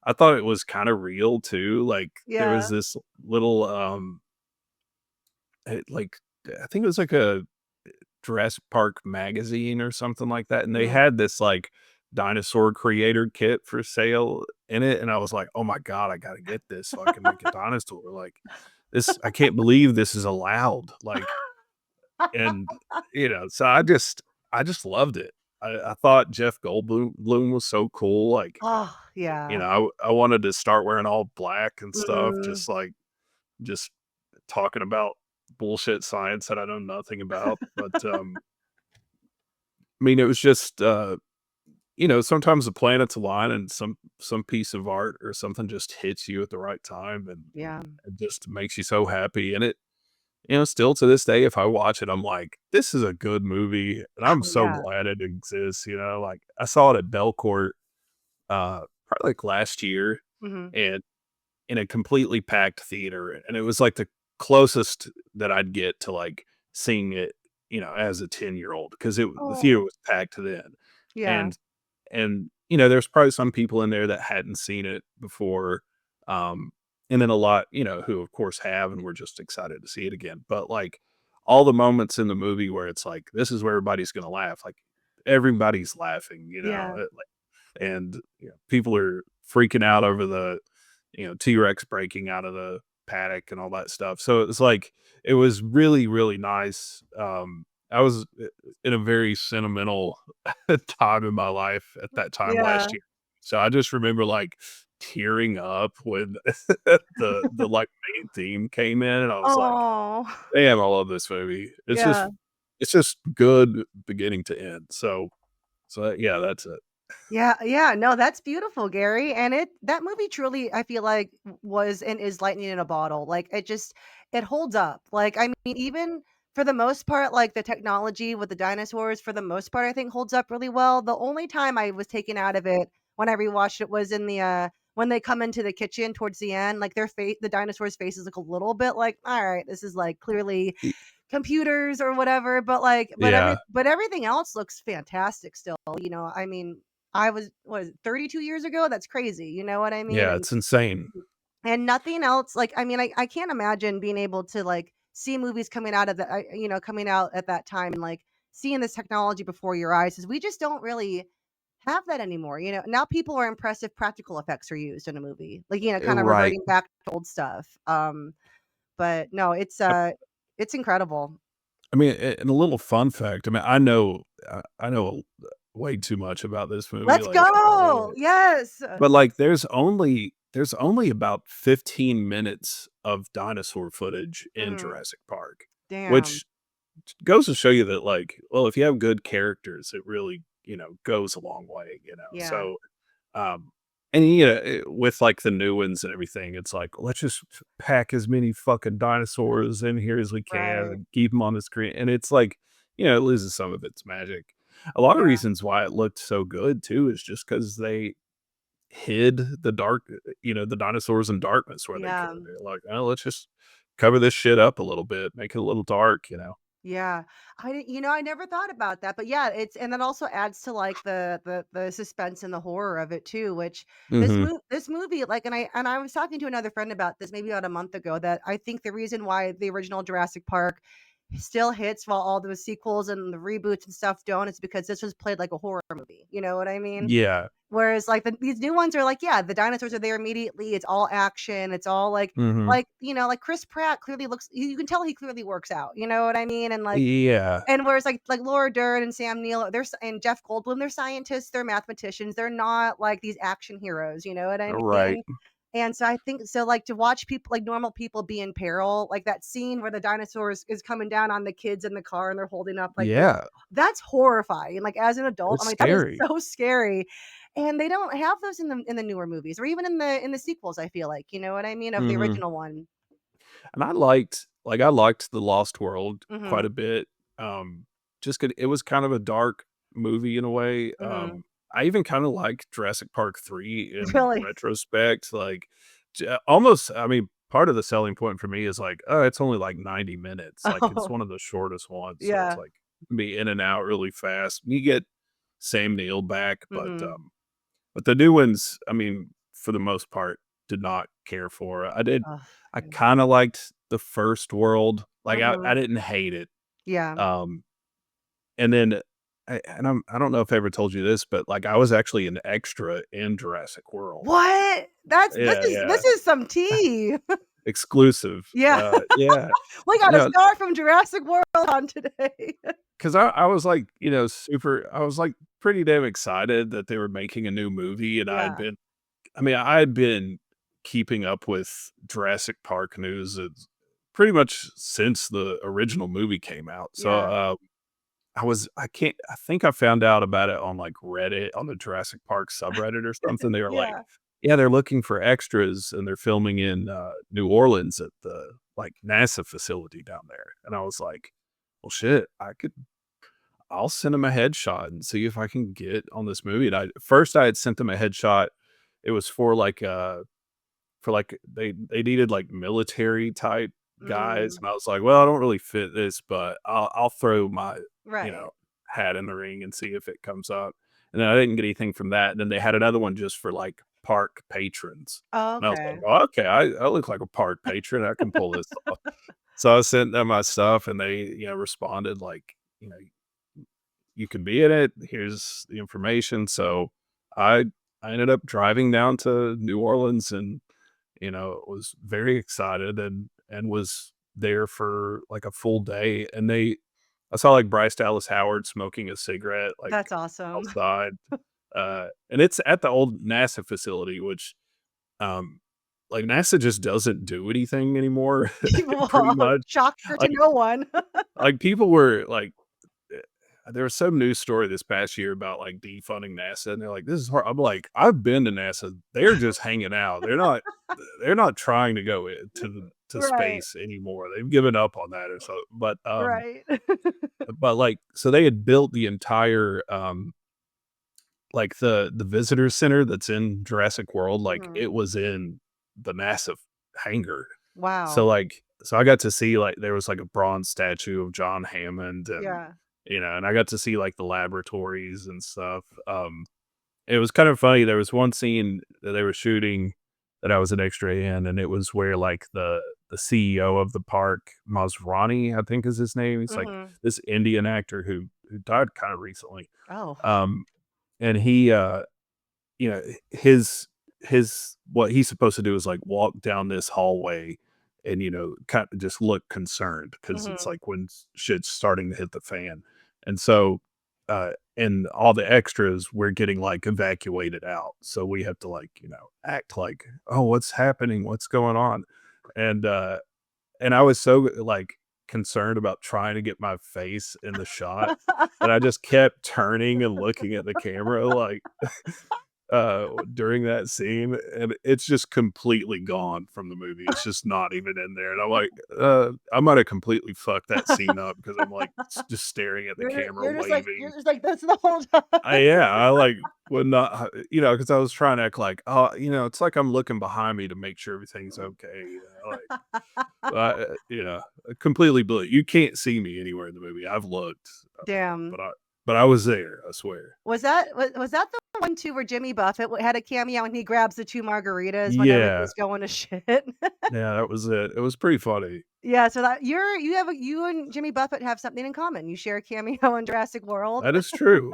it was kind of real too. Like there was yeah, this little, like I think it was like a Jurassic Park magazine or something like that, and they mhm, had this, like, dinosaur creator kit for sale in it, and I was like, "Oh my god, I gotta get this so I can make a dinosaur." Like, this I can't believe this is allowed, like, and, so I just loved it. I thought Jeff Goldblum Bloom was so cool, like, Oh, yeah. I wanted to start wearing all black and stuff, Mhm. just talking about bullshit science that I know nothing about, but, I mean, it was just, sometimes the planets align and some piece of art or something just hits you at the right time, and Yeah. it just makes you so happy, and still to this day, if I watch it, I'm like, "This is a good movie," and I'm Oh, so yeah. glad it exists, like, I saw it at Belcourt, probably, like, last year, Mhm. and in a completely packed theater, and it was, like, the closest that I'd get to, like, seeing it, as a 10-year-old 'cause the theater Oh, was packed then, yeah. and there's probably some people in there that hadn't seen it before, um, and then a lot, who, of course, have and were just excited to see it again, but, like, all the moments in the movie where it's like, this is where everybody's gonna laugh, like, everybody's laughing, Yeah. and, people are freaking out over the, T-Rex breaking out of the paddock and all that stuff. So it's like it was really, really nice. I was in a very sentimental time in my life at that time Yeah. last year. So I just remember like tearing up when the like main theme came in and I was like, Oh. damn, I love this movie. Yeah. It's just good beginning to end. So yeah, that's it. Yeah, yeah, no, that's beautiful, Gary, and that movie truly, I feel like, was and is lightning in a bottle, like, it holds up, like, I mean, even for the most part, like, the technology with the dinosaurs, for the most part, I think holds up really well. The only time I was taken out of it when I rewatched it was in when they come into the kitchen towards the end, like, the dinosaurs' faces look a little bit like, "Alright, this is, like, clearly Y- computers or whatever," but, like, Yeah, but everything else looks fantastic still, I mean, I was it 32 years ago? That's crazy, you know what I mean? yeah, it's insane. And nothing else like, I mean, I can't imagine being able to, like, see movies coming out of coming out at that time and, like, seeing this technology before your eyes, 'cause we just don't really have that anymore, Now people are impressed if practical effects are used in a movie, like, kinda Right. reverting back to old stuff, but no, it's incredible. I mean, and a little fun fact, I mean, I know way too much about this movie, Let's like, go! Yes! but, like, there's only about 15 minutes of dinosaur footage in Mhm. Jurassic Park, Damn. which goes to show you that, like, well, if you have good characters, it really, goes a long way, Yeah. so, um, and, with, like, the new ones and everything, it's like, "Let's just pack as many fucking dinosaurs in here as we can Right. and keep them on the screen," and it's like, it loses some of its magic. A lot of Yeah. reasons why it looked so good too is just because they hid the dinosaurs in darkness where they could. Yeah. They're like, "Oh, let's just cover this shit up a little bit, make it a little dark." Yeah. I never thought about that, but yeah, and that also adds to like the suspense and the horror of it too, which Mhm. this movie like and I was talking to another friend about this maybe about a month ago that I think the reason why the original Jurassic Park still hits while all those sequels and the reboots and stuff don't is because this was played like a horror movie. You know what I mean? Yeah. Whereas, like, these new ones are like, yeah, the dinosaurs are there immediately, it's all action, it's all Mhm. like Chris Pratt clearly looks you can tell he clearly works out, you know what I mean? Yeah. And whereas, like, Laura Dern and Sam Neill, and Jeff Goldblum, they're scientists, they're mathematicians, they're not, like, these action heroes, you know what I Right. mean? And so I think so, like, to watch people like, normal people be in peril, like that scene where the dinosaurs is coming down on the kids in the car and they're holding up, like, their Yeah. that's horrifying, like, as an adult, It's I'm like, "That is scary. so scary." And they don't have those in the newer movies or even in the sequels, I feel like, you know what I mean, of the Mhm. original one. And I liked The Lost World quite Mhm, a bit. Just 'cause it was kind of a dark movie in a way. mhm. I even kinda like Jurassic Park 3 in Really? retrospect, like, almost I mean, part of the selling point for me is like, "Oh, it's only like 90 minutes." Like, it's Oh, one of the shortest ones, so it's yeah. like, be in and out really fast. You get Sam Neill back, Mhm. but the new ones, I mean, for the most part, did not care for. Ugh, I yeah. kinda liked the first world, like, I Mhm. didn't hate it, Yeah. um, and then I don't know if I ever told you this, but, like, I was actually an extra in Jurassic World. What? That's Yeah, yeah. this is some tea. Exclusive. Yeah. Yeah. We got a No, star from Jurassic World on today. 'cause I was, like, super I was, like, pretty damn excited that they were making a new movie, and Yeah, I had been keeping up with Jurassic Park news, pretty much since the original movie came out. So, yeah, I think I found out about it on, like, Reddit, on the Jurassic Park subreddit or something. They were like, yeah. "Yeah, they're looking for extras, and they're filming in, New Orleans at the, like, NASA facility down there." And I was like, "Well, shit, I'll send them a headshot and see if I can get on this movie." And I had sent them a headshot. It was for, like, they needed, like, military type guys, Mm, and I was like, "Well, I don't really fit this, but I'll throw my, you right. know, hat in the ring and see if it comes up." And then I didn't get anything from that, and then they had another one just for, like, park patrons, Oh, and I was like, okay. "Oh, okay, I look like a park patron, I can pull this off." So I sent them my stuff, and they, responded like, you know, "You can be in it, here's the information." So I I ended up driving down to New Orleans and was very excited and was there for like a full day. And I saw like Bryce Dallas Howard smoking a cigarette like That's awesome. outside. And it's at the old NASA facility, which um like NASA just doesn't do anything anymore, pretty Well, much. shocker to Like no one. people were like there was some news story this past year about like defunding NASA, and they're like, "This is hard." I'm like, "I've been to NASA. They're just hanging out. They're not trying to go to Right, space anymore. They've given up on that or so." right. But like, so they had built the entire like the visitor center that's in Jurassic World. Like, Mhm. it was in the NASA hangar. So Wow. like, so I got to see like there was like a bronze statue of John Hammond and Yeah. and I got to see, like, the laboratories and stuff. It was kind of funny, there was one scene that they were shooting that I was an extra in, and it was where, like, the CEO of the park, Masrani, I think is his name, he's, like, Mhm. this Indian actor who died kinda recently. Oh. Um, and he, his what he's supposed to do is, like, walk down this hallway and, kinda just look concerned because it's, Mhm. like, when shit's starting to hit the fan. And so, and all the extras, we're getting, like, evacuated out, so we have to, like, act like, "Oh, what's happening? What's going on?" And, I was so, like, concerned about trying to get my face in the shot that I just kept turning and looking at the camera, like during that scene, and it's just completely gone from the movie. It's just not even in there, and I'm like, I might have completely fucked that scene up because I'm, like, just staring at the camera You're waving. just like this the whole time. I, like, would not because I was trying to act like, "Oh," it's like I'm looking behind me to make sure everything's okay, completely blue. You can't see me anywhere in the movie. I've looked, Damn. but I was there, I swear. Was that the one too where Jimmy Buffett had a cameo and he grabs the 2 margaritas when Yeah. everything's going to shit? Yeah, that was it. It was pretty funny. Yeah, so that you and Jimmy Buffett have something in common. You share a cameo in Jurassic World. That is true.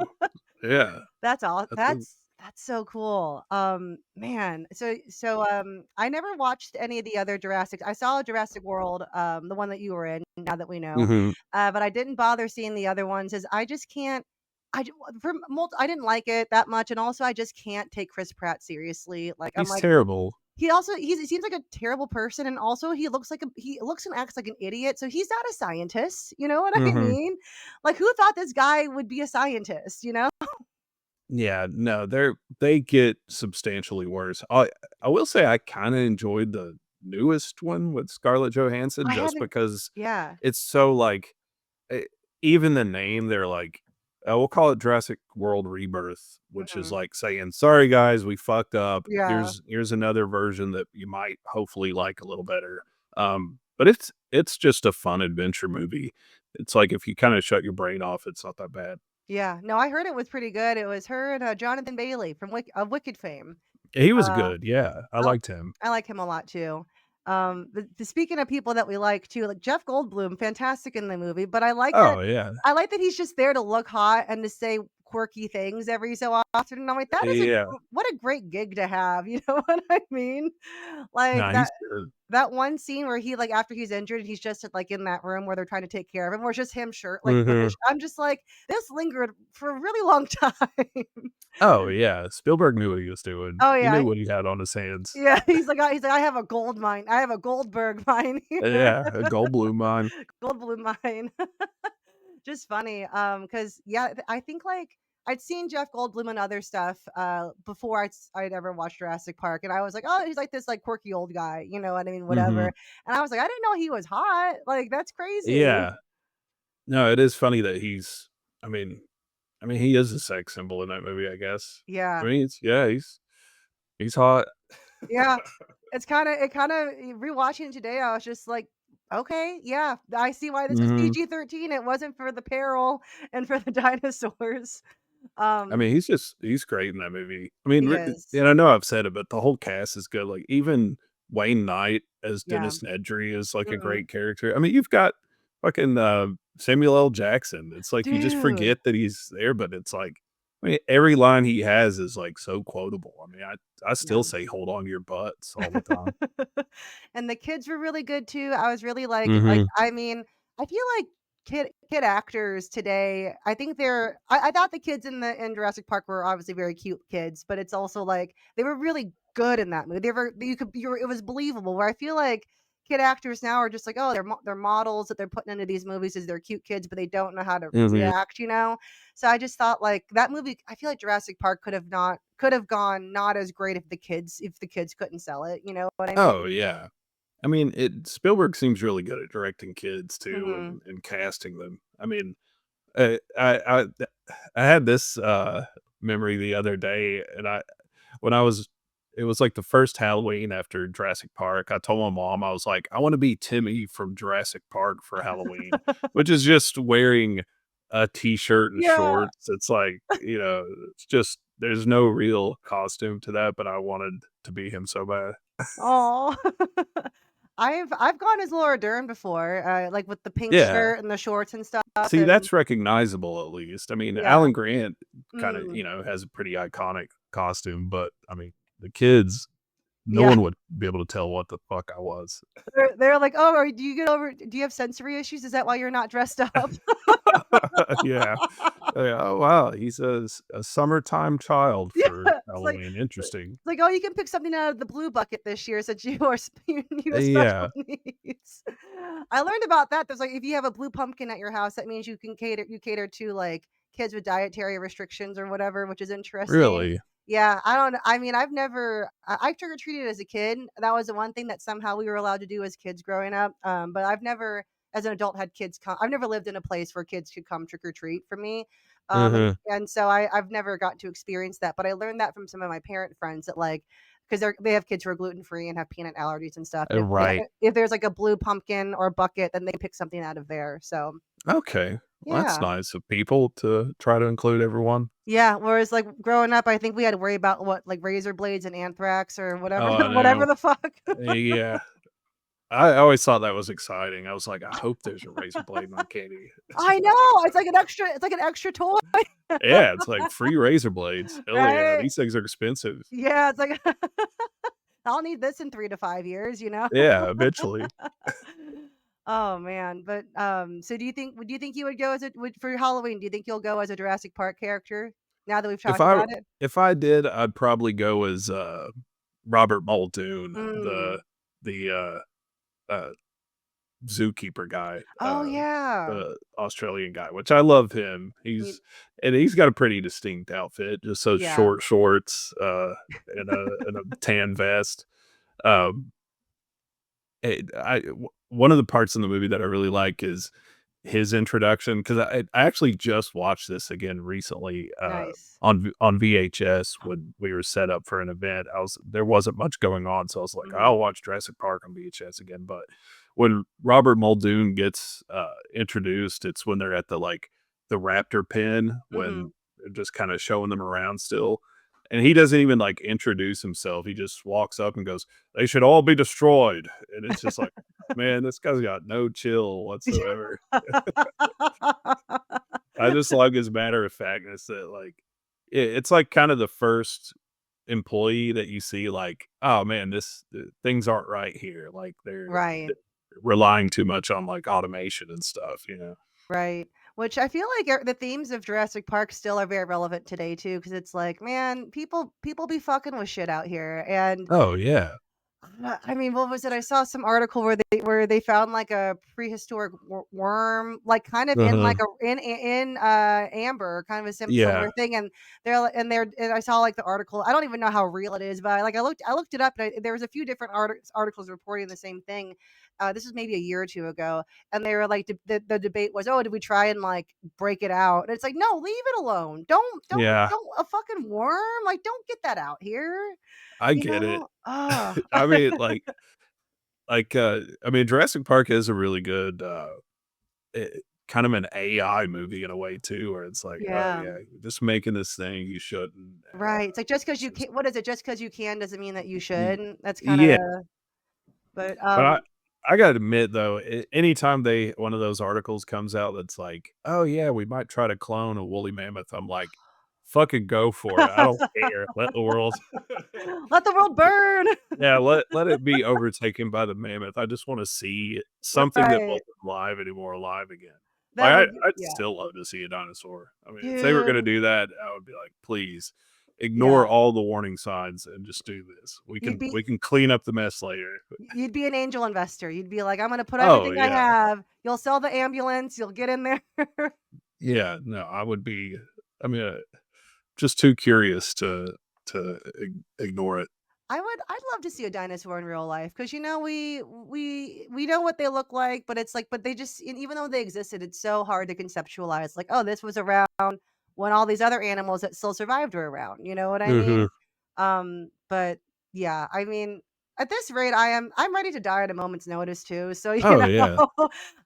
Yeah. That's all. That's a That's so cool. Man, I never watched any of the other Jurassic. I saw Jurassic World, the one that you were in. Now that we know, Mhm. but I didn't bother seeing the other ones. As I just can't. I didn't like it that much, and also I just can't take Chris Pratt seriously. Like I'm He's like terrible. he seems like a terrible person, and also he looks and acts like an idiot. So he's not a scientist. You know what I Mhm. mean? Like who thought this guy would be a scientist? You know? Yeah, no, they get substantially worse. I will say I kinda enjoyed the newest one with Scarlett Johansson I just haven't. because Yeah. it's so, like, e even the name, they're like, we'll call it Jurassic World Rebirth, which is Mhm. like saying, "Sorry, guys, we fucked up. Yeah. Here's another version that you might hopefully like a little better." But it's just a fun adventure movie. It's like if you kinda shut your brain off, it's not that bad. Yeah. No, I heard it was pretty good. It was her and, Jonathan Bailey from Wicked fame. He was Uh, good, yeah, I I liked him. I like him a lot too. But speaking of people that we like too, like Jeff Goldblum, fantastic in the movie, but Oh, yeah. I like that he's just there to look hot and to say quirky things every so often, and I'm like, that is a Yeah. what a great gig to have, you know what I mean? Like, Nah, he's good. that one scene where he, like, after he's injured, he's just, like, in that room where they're trying to take care of him, where it's just him shirt like, with his Mhm. I'm just like, this lingered for a really long time. Oh, yeah. Spielberg knew what he was doing. Oh, He yeah. knew what he had on his hands. Yeah, he's like, "I have a gold mine. I have a Goldberg mine here." Yeah, a Goldblum mine. Goldblum mine. Just funny, because yeah, I think, like, I'd seen Jeff Goldblum and other stuff, before I'd ever watched Jurassic Park, and I was like, "Oh, he's like this, like, quirky old guy," you know what I mean, whatever, Mhm. and I was like, "I didn't know he was hot, like, that's crazy." Yeah. No, it is funny that I mean he is a sex symbol in that movie, I guess. I Yeah, mean, he's hot. yeah, it kinda rewatching it today, I was just like, "Okay, yeah, I see why this was Mhm. PG-13, it wasn't for the peril and for the dinosaurs." I Um, mean, he's great in that movie. I mean, he is. and I know I've said it, but the whole cast is good. Like even Wayne Knight as Yeah. Dennis Nedry is like a Mhm. great character. I mean, you've got fucking Samuel L. Jackson. It's like you just Dude. forget that he's there, but it's like I mean, every line he has is like so quotable. I mean, I Yeah. still say "hold on to your butts" all the time. And the kids were really good too. I was really like, Hmm. I mean, I feel like kid actors today, I think I thought the kids in Jurassic Park were obviously very cute kids, but it's also like they were really good in that movie. They were you were it was believable. Where I feel like kid actors now are just like, oh, they're models that they're putting into these movies as they're cute kids, but they don't know how to Hmm. react, you know? So I just thought like that movie, I feel like Jurassic Park could have gone not as great if the kids couldn't sell it, you know what I Oh mean? yeah. I mean, it Spielberg seems really good at directing kids too Mhm. and casting them. I mean, I had this, memory the other day, and I when I was it was, like, the first Halloween after Jurassic Park, I told my mom, I was like, "I wanna be Timmy from Jurassic Park for Halloween," which is just wearing a T-shirt and Yeah. shorts. It's like, it's just there's no real costume to that, but I wanted to be him so bad. Aw. I've gone as Laura Dern before, like, with the pink Yeah. shirt and the shorts and stuff, See, and that's recognizable at least. I mean, yeah. Alan Grant kinda, Mm. has a pretty iconic costume, but, I mean, the kids, no Yeah. one would be able to tell what the fuck I was. They're like, "Oh, do you have sensory issues? Is that why you're not dressed up?" Yeah. Yeah, oh, wow, he's a summertime child Yeah. for It's like Halloween, interesting. "Oh, you can pick something out of the blue bucket this year since you are you have special Yeah. needs." I learned about that. There's, like, if you have a blue pumpkin at your house, that means you cater to, like, kids with dietary restrictions or whatever, which is interesting. Really? Yeah, I don't I mean, I trick or treated as a kid. That was the one thing that somehow we were allowed to do as kids growing up, but I've never, as an adult, had kids come I've never lived in a place where kids could come trick or treat for me. Mhm. And so I've never got to experience that, but I learned that from some of my parent friends that like because they have kids who are gluten free and have peanut allergies and stuff. Right. If there's like a blue pumpkin or a bucket, then they pick something out of there. So Okay. Well, that's yeah, nice of people to try to include everyone. yeah. Whereas like growing up, I think we had to worry about what like razor blades and anthrax or whatever, Oh, whatever no. the fuck. Yeah. I always thought that was exciting. I was like, "I hope there's a razor blade in my candy." I know it's like an extra toy, Yeah, it's like free razor blades. Hell yeah, right? these things are expensive. Yeah, it's like I'll need this in 3 to 5 years, you know. Yeah, eventually. Oh, man, but, so do you think you would go as a would for Halloween, do you think you'll go as a Jurassic Park character now that we've If talked I about it? if I did, I'd probably go as, Robert Muldoon, Mm. the, uh, zookeeper guy, Oh, yeah. the Australian guy, which I love him. You He's got a pretty distinct outfit, just those yeah. short shorts, and a tan vest. Um, one of the parts in the movie that I really like is his introduction, 'cause I actually just watched this again recently, Nice. on VHS when we were set up for an event. There wasn't much going on, so I was like, Mhm. "I'll watch Jurassic Park on VHS again," but when Robert Muldoon gets, introduced, it's when they're at the raptor pen Mhm. when they're just kinda showing them around still, and he doesn't even, like, introduce himself, he just walks up and goes, "They should all be destroyed," and it's just like, man, this guy's got no chill whatsoever. I just like his matter of factness that, like, it's, like, kind of the first employee that you see, like, "Oh, man, things aren't right here," like, Right. they're relying too much on, like, automation and stuff, you know? Right. Which I feel like the themes of Jurassic Park still are very relevant today too, because it's like, man, people be fucking with shit out here, and Oh, yeah. I mean, what was it? I saw some article where they found like a prehistoric worm, like kind of in like Uh-huh. a amber, kind of a Yeah. similar thing, and and I saw like the article. I don't even know how real it is, but I looked it up, and there was a few different articles reporting the same thing. This was maybe a year or two ago, and they were like the debate was, oh, did we try and like break it out? And it's like, no, leave it alone. Yeah. Don't a fucking worm, like don't get that out here. I You get it. know? Ah. I mean, I mean, Jurassic Park is a really good, eh, kind of an AI movie in a way too, where it's like, "Oh, Yeah, yeah, you're just making this thing you shouldn't," and, right. It's like just because it's you just can what is it? Just because you can doesn't mean that you y should. That's yeah. kinda but, But I gotta admit though, anytime one of those articles comes out that's like, "Oh, yeah, we might try to clone a woolly mammoth," I'm like, "Fucking go for it. I don't care. Let the world." let the world burn. Yeah, let it be overtaken by the mammoth. I just wanna see something that Right. wasn't alive anymore alive again. That Like, would be I'd yeah. still love to see a dinosaur. I mean, if they were gonna Dude, do that, I would be like, "Please, ignore yeah. all the warning signs and just do this. You'd We be can clean up the mess later." you'd be an angel investor. You'd be like, "I'm gonna put Oh, everything I yeah. have." You'll sell the ambulance, you'll get in there. Yeah, no, I would be I mean, just too curious to ignore it. I'd love to see a dinosaur in real life because we know what they look like, but it's like, but they just, and even though they existed, it's so hard to conceptualize. Like, oh, this was around when all these other animals that still survived were around. You know what I mean? Mhm. But yeah, I mean, at this rate, I'm ready to die at a moment's notice too. So Oh, yeah.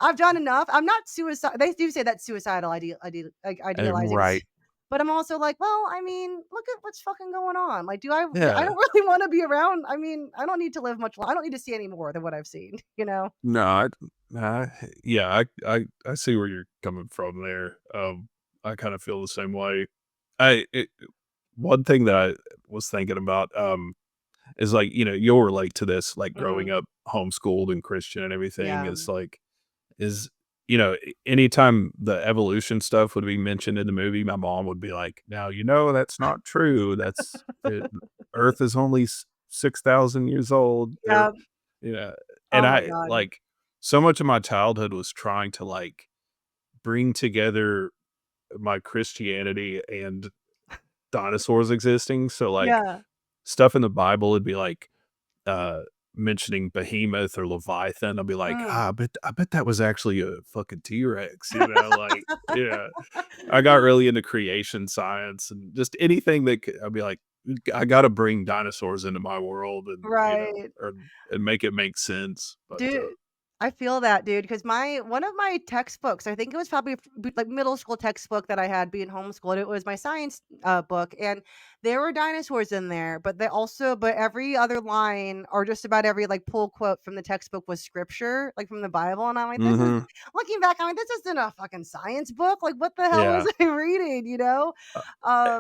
I've done enough. I'm not suicide. They do say that's suicidal like idealizing Right. but I'm also like, well, I mean, look at what's fucking going on. Like, I Yeah. don't really want to be around. I mean, I don't need to live much I don't need to see any more than what I've seen, you know? No, I yeah, I see where you're coming from there. I kinda feel the same way. I it One thing that I was thinking about, is, like, you'll relate to this, like, growing Mhm. up homeschooled and Christian and everything Yeah. is, like is, anytime the evolution stuff would be mentioned in the movie, my mom would be like, "Now, that's not true. Earth is only 6,000 years old." Yeah. Yeah, and Oh my god. so much of my childhood was trying to, like, bring together my Christianity and dinosaurs existing, so, like, Yeah. stuff in the Bible would be like, uh, mentioning Behemoth or Leviathan, I'll be like, Mm. "Ah, I bet that was actually a fucking T-Rex," like, yeah. I got really into creation science and just anything that I'd be like, I gotta bring dinosaurs into my world and, Right. or and make it make sense, but, Dude, I feel that, dude, because my one of my textbooks, I think it was probably like middle school textbook that I had being homeschooled. It was my science book, and there were dinosaurs in there, but every other line or just about every like pull quote from the textbook was scripture, like from the Bible. And I'm like, this is mhm, looking back, I'm like, this isn't a fucking science book. Like, what the hell was yeah, I reading?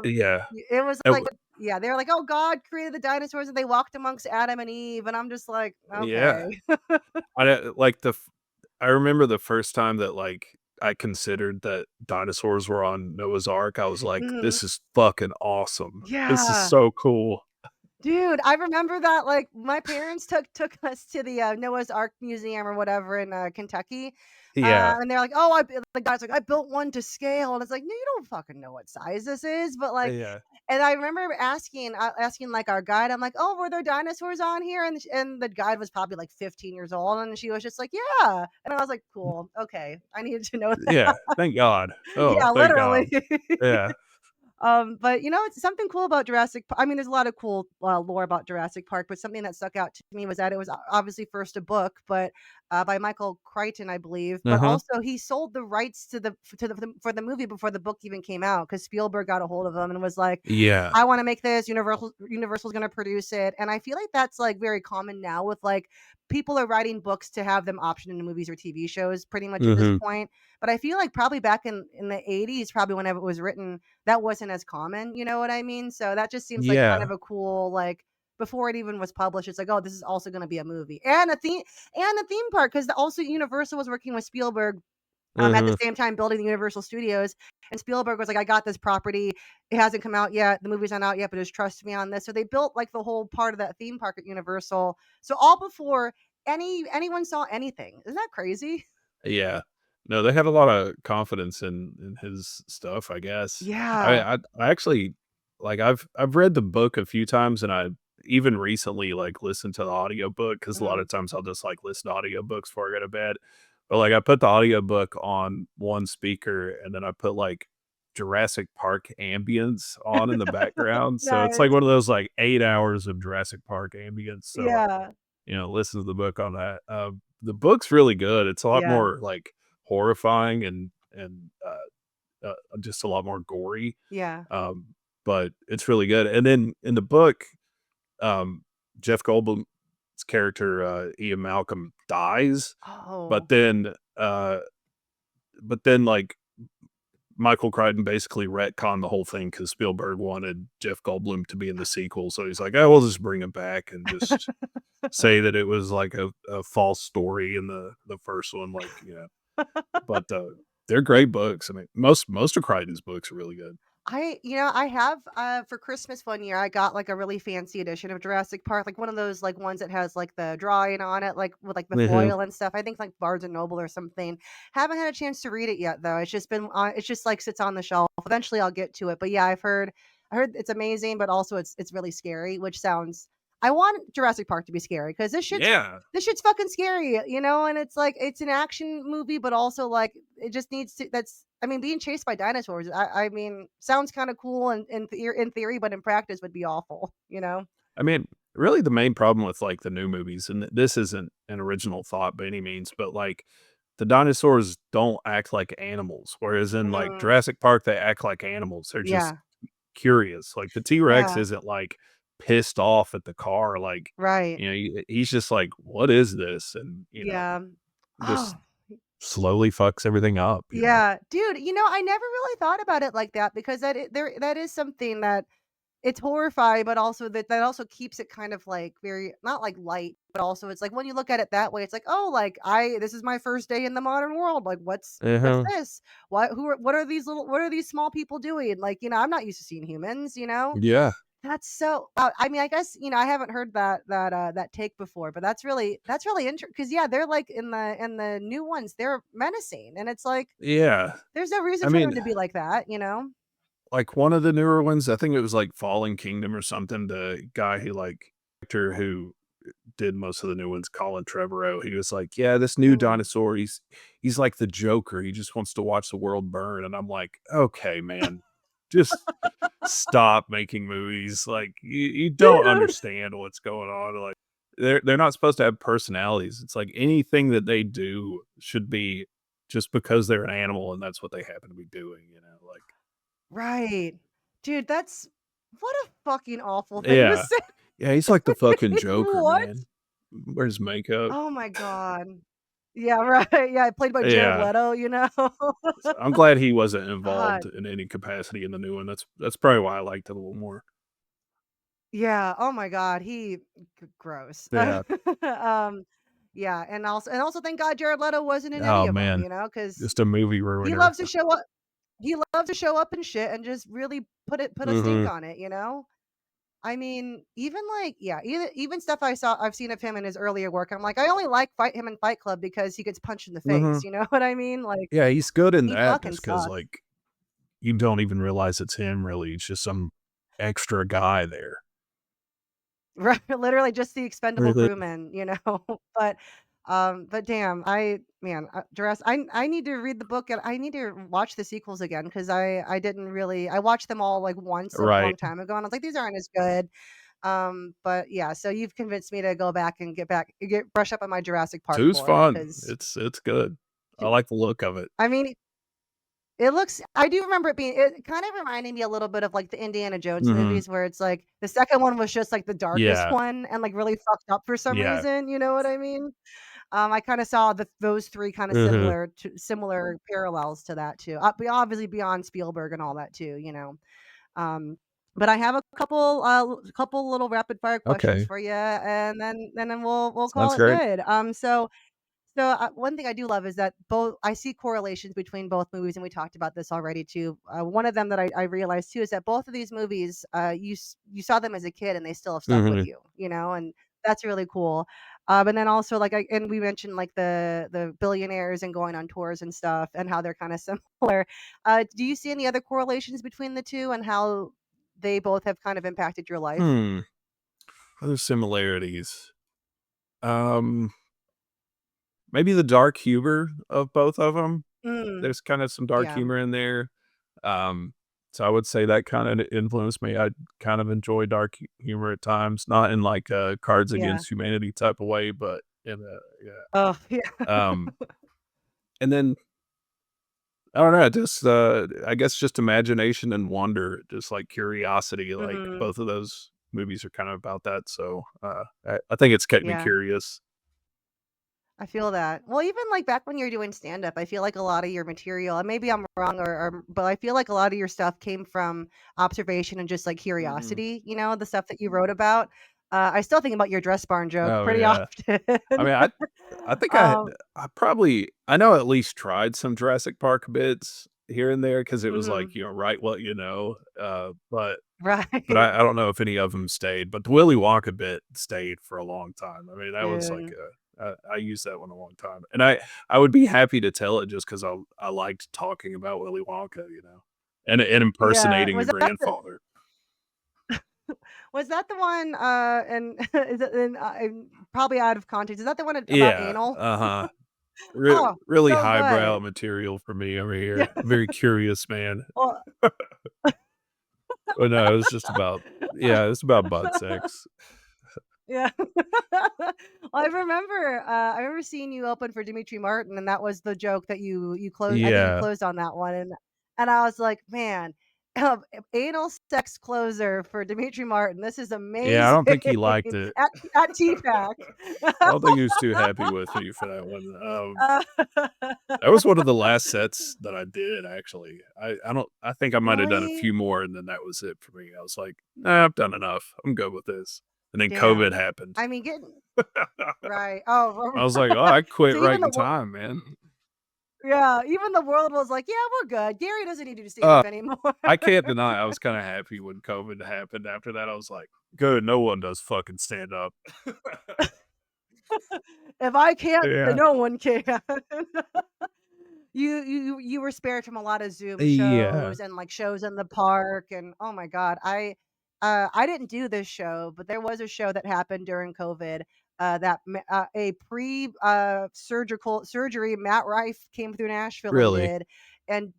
yeah, It was it like w yeah, they were like, oh, God created the dinosaurs and they walked amongst Adam and Eve. And I'm just like, yeah. okay. I remember the first time that, like, I considered that dinosaurs were on Noah's Ark, I was like, Mhm. "This is fucking awesome. This is Yeah. so cool." Dude, I remember that, like, my parents took us to the, Noah's Ark Museum or whatever in, Kentucky, Yeah, and they're like, "Oh, the guy's like, "I built one to scale," and it's like, "No, you don't fucking know what size this is," but, like yeah, and I remember asking, like, our guide, I'm like, "Oh, were there dinosaurs on here?" And the guide was probably, like, 15 years old, and she was just like, "Yeah," and I was like, "Cool, okay, I needed to know that." yeah, thank God. Oh, Yeah, thank literally. God. Yeah, But, it's something cool about I mean, there's a lot of cool, lore about Jurassic Park, but something that stuck out to me was that it was obviously first a book, but, by Michael Crichton, I believe, but Uh-huh. also he sold the rights for the movie before the book even came out because Spielberg got a hold of him and was like, Yeah. "I wanna make this, Universal's gonna produce it," and I feel like that's, like, very common now with, like, people are writing books to have them optioned into movies or TV shows pretty much at this Mhm. point, but I feel like probably back in the '80s, probably whenever it was written, that wasn't as common, you know what I mean? So that just seems like kind Yeah. of a cool, like, before it even was published, it's like, "Oh, this is also gonna be a movie and a theme park," 'cause also Universal was working with Spielberg, at the Mhm. same time building the Universal Studios, and Spielberg was like, "I got this property. It hasn't come out yet. The movie's not out yet, but just trust me on this." So they built, like, the whole part of that theme park at Universal. So all before anyone saw anything. Isn't that crazy? Yeah. No, they had a lot of confidence in his stuff, I guess. Yeah. I actually like, I've read the book a few times, and I even recently, like, listened to the audiobook because a lot Mhm. of times I'll just, like, listen to audiobooks before I go to bed. But, like, I put the audiobook on one speaker, and then I put, like, Jurassic Park ambience on in the background, so it's like Nice. one of those, like, 8 hours of Jurassic Park ambience, so Yeah. listen to the book on that. The book's really good. It's a lot Yeah. more, like, horrifying and just a lot more gory, Yeah. um, but it's really good, and then in the book, um, Jeff Goldblum's character, Ian Malcolm dies, but Oh. then, like, Michael Crichton basically retconned the whole thing because Spielberg wanted Jeff Goldblum to be in the sequel, so he's like, "Oh, we'll just bring him back and just say that it was like a false story in the first one, like, but, they're great books. I mean, most of Crichton's books are really good. I have, for Christmas one year, I got, like, a really fancy edition of Jurassic Park, like, one of those, like, ones that has, like, the drawing on it, like, with, like, the Mhm. foil and stuff. I think, like, Barnes& and Noble or something. Haven't had a chance to read it yet, though. It's just, like, sits on the shelf. Eventually, I'll get to it, but, yeah, I heard it's amazing, but also it's really scary, which sounds I want Jurassic Park to be scary because Yeah. this shit's fucking scary, and it's like it's an action movie, but also, like, it just needs to that's I mean, being chased by dinosaurs, I mean, sounds kinda cool in theory, but in practice would be awful, you know? I mean, really the main problem with, like, the new movies, and this isn't an original thought by any means, but, like, the dinosaurs don't act like animals, whereas in, like, Mm, Jurassic Park, they act like animals. They're just yeah, curious. Like, the T-Rex yeah, isn't, like, pissed off at the car, like, right, he's just like, "What is this?" And, yeah. just Oh, slowly fucks everything up, you know? yeah, dude, I never really thought about it like that because that is something that it's horrifying, but also that also keeps it kind of, like, very not, like, light, but also it's like when you look at it that way, it's like, "Oh, like, I this is my first day in the modern world, like, what's Uh-huh. this? What are these small people doing?" Like, I'm not used to seeing humans, you know? Yeah. That's so I mean, I guess, I haven't heard that take before, but that's really interesting because yeah, they're, like, in the new ones, they're menacing, and it's like, Yeah. there's no I reason for them mean, to be like that, you know? like, one of the newer ones, I think it was, like, Fallen Kingdom or something, the guy who, like actor who did most of the new ones, Colin Trevorrow, he was like, "Yeah, this new Mhm. dinosaur, he's like the Joker, he just wants to watch the world burn," and I'm like, "Okay, man, just stop making movies, like, you don't Dude. understand what's going on, like, they're not supposed to have personalities, it's like anything that they do should be just because they're an animal and that's what they happen to be doing, like." Right. Dude, that's what a fucking awful thing to Yeah. say. Yeah, he's like the fucking Joker, What? man. Wears makeup. Oh my god. Yeah, right, yeah, played by Jared Yeah. Leto, you know? So I'm glad he wasn't involved God. in any capacity in the new one. That's probably why I liked it a little more. Yeah, oh my god, gross. Yeah. Um, yeah, and also thank God Jared Leto wasn't in any Oh, of them, man. because Just a movie he ruiner. loves to show up he loves to show up and shit and just really put a stink Mhm. on it, you know? I mean, even, like yeah, even stuff I've seen of him in his earlier work, I'm like, I only like fight him in Fight Club because he gets punched in the face, Mhm. you know what I mean? Like, Yeah, he's good in he that fucking just because sucks. like, you don't even realize it's him really, it's just some extra guy there. Right, literally just the expendable Really. crewman, you know? But But damn, Jurassic. I need to read the book and I need to watch the sequels again because I didn't really I watched them all like once a Right. long time ago and I was like these aren't as good. But yeah, so you've convinced me to go back and get brush up on my Jurassic Park 2's lore fun. because It's good. I like the look of it. I mean it looks I do remember it kind of reminded me a little bit of, like, the Indiana Jones Mhm. movies where it's, like, the second one was just, like, the darkest Yeah. one and, like, really fucked up for some Yeah. reason, you know what I mean? I kinda saw those 3 kinda Mhm. similar parallels to that too. Obviously beyond Spielberg and all that too, you know? Um, but I have a couple little rapid fire questions Okay. for you, and then we'll call Sounds it great. good. One thing I do love is that both I see correlations between both movies, and we talked about this already too. One of them that I realized too is that both of these movies, you saw them as a kid and they still have stuck with Mhm. you, you know, and that's really cool. And then also and we mentioned like the billionaires and going on tours and stuff, and how they're kind of similar. Do you see any other correlations between the two and how they both have kind of impacted your life? Hmm. Other similarities. Um, Maybe the dark humor of both of them. Mm, There's kinda some dark yeah, humor in there. Um, so I would say that kinda influenced me. I kind of enjoy dark humor at times, not in like a Cards yeah. Against Humanity type of way, but in a yeah. Oh, yeah. Um, and then I don't know, just, I guess just imagination and wonder, just like curiosity, like Mhm. both of those movies are kind of about that. So, I think it's kept me Yeah. curious. I feel that. Well, even, like, back when you were doing stand-up, I feel like a lot of your material and maybe I'm wrong but I feel like a lot of your stuff came from observation and just, like, Mhm. curiosity, you know, the stuff that you wrote about. I still think about your dress barn joke Oh, pretty yeah. often. I mean, I think Um I know at least tried some Jurassic Park bits here and there because it was like, mhm. write what you know, but Right. I don't know if any of them stayed, but the Willy Wonka bit stayed for a long time. I mean, that was like Dude. I used that one a long time, and I would be happy to tell it just because I liked talking about Willy Wonka, and Yeah. impersonating the grandfather. Was that the one, and is it and probably out of context, is that the one about Yeah, anal? uh-huh. Oh, Really so highbrow good. material for me over here. Yeah. Very curious man. Well But no, it was just about yeah, it's about butt sex. Yeah. I remember seeing you open for Dimitri Martin, and that was the joke that you closed I think you Yeah. closed on that one, and I was like, "Man, anal sex closer for Dimitri Martin, this is Yeah, I amazing." don't think he liked it. At TPAC. I don't think he was too happy with me for that one. Uh, That was one of the last sets that I did, actually. I think I might have done a Really? few more, and then that was it for me. I was like, "Nah, I've done enough. I'm good with this." And then COVID Damn. happened. I mean, getting right. Oh, I was like, "Oh, I quit so right even in time, man." yeah, even the world was like, "Yeah, we're good. Gary doesn't need to do Uh, stand-up anymore." I can't deny I was kinda happy when COVID happened. After that, I was like, "Good, no one does fucking stand up." If I can't, then Yeah. no one can. You were spared from a lot of Zoom Yeah. shows and, like, shows in the park, and oh my god, I didn't do this show, but there was a show that happened during COVID, a surgical surgery Matt Rife came through Nashville and Really? did, and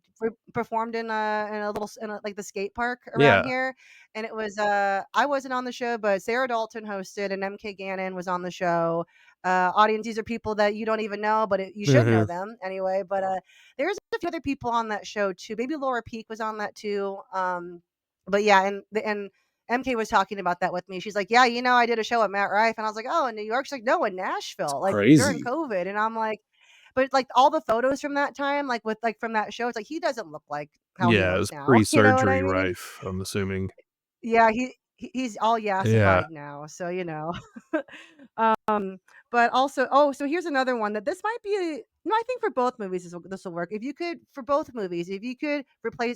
performed in a little like, the skate park around Yeah. here, and it was, I wasn't on the show, but Sarah Dalton hosted and MK Gannon was on the show. Audience, these are people that you don't even know, but you should know Mhm. them anyway. But there's a few other people on that show too. Maybe Laura Peak was on that too. But yeah, and MK was talking about that with me. She's like, "Yeah, you know, I did a show at Matt Rife," and I was like, "Oh, in New York?" She's like, "No, in It's Nashville, like during crazy. COVID." And I'm like, but like all the photos from that time, like with like from that show, it's like he doesn't look like how he Yeah, it looks was now. You know what I pre-surgery mean? Rife, I'm assuming. Yeah, he's all Yeah. yassified now, so, you know. Um, but also so here's another one that this might be no, I think for both movies this will work. If you could for both movies, if you could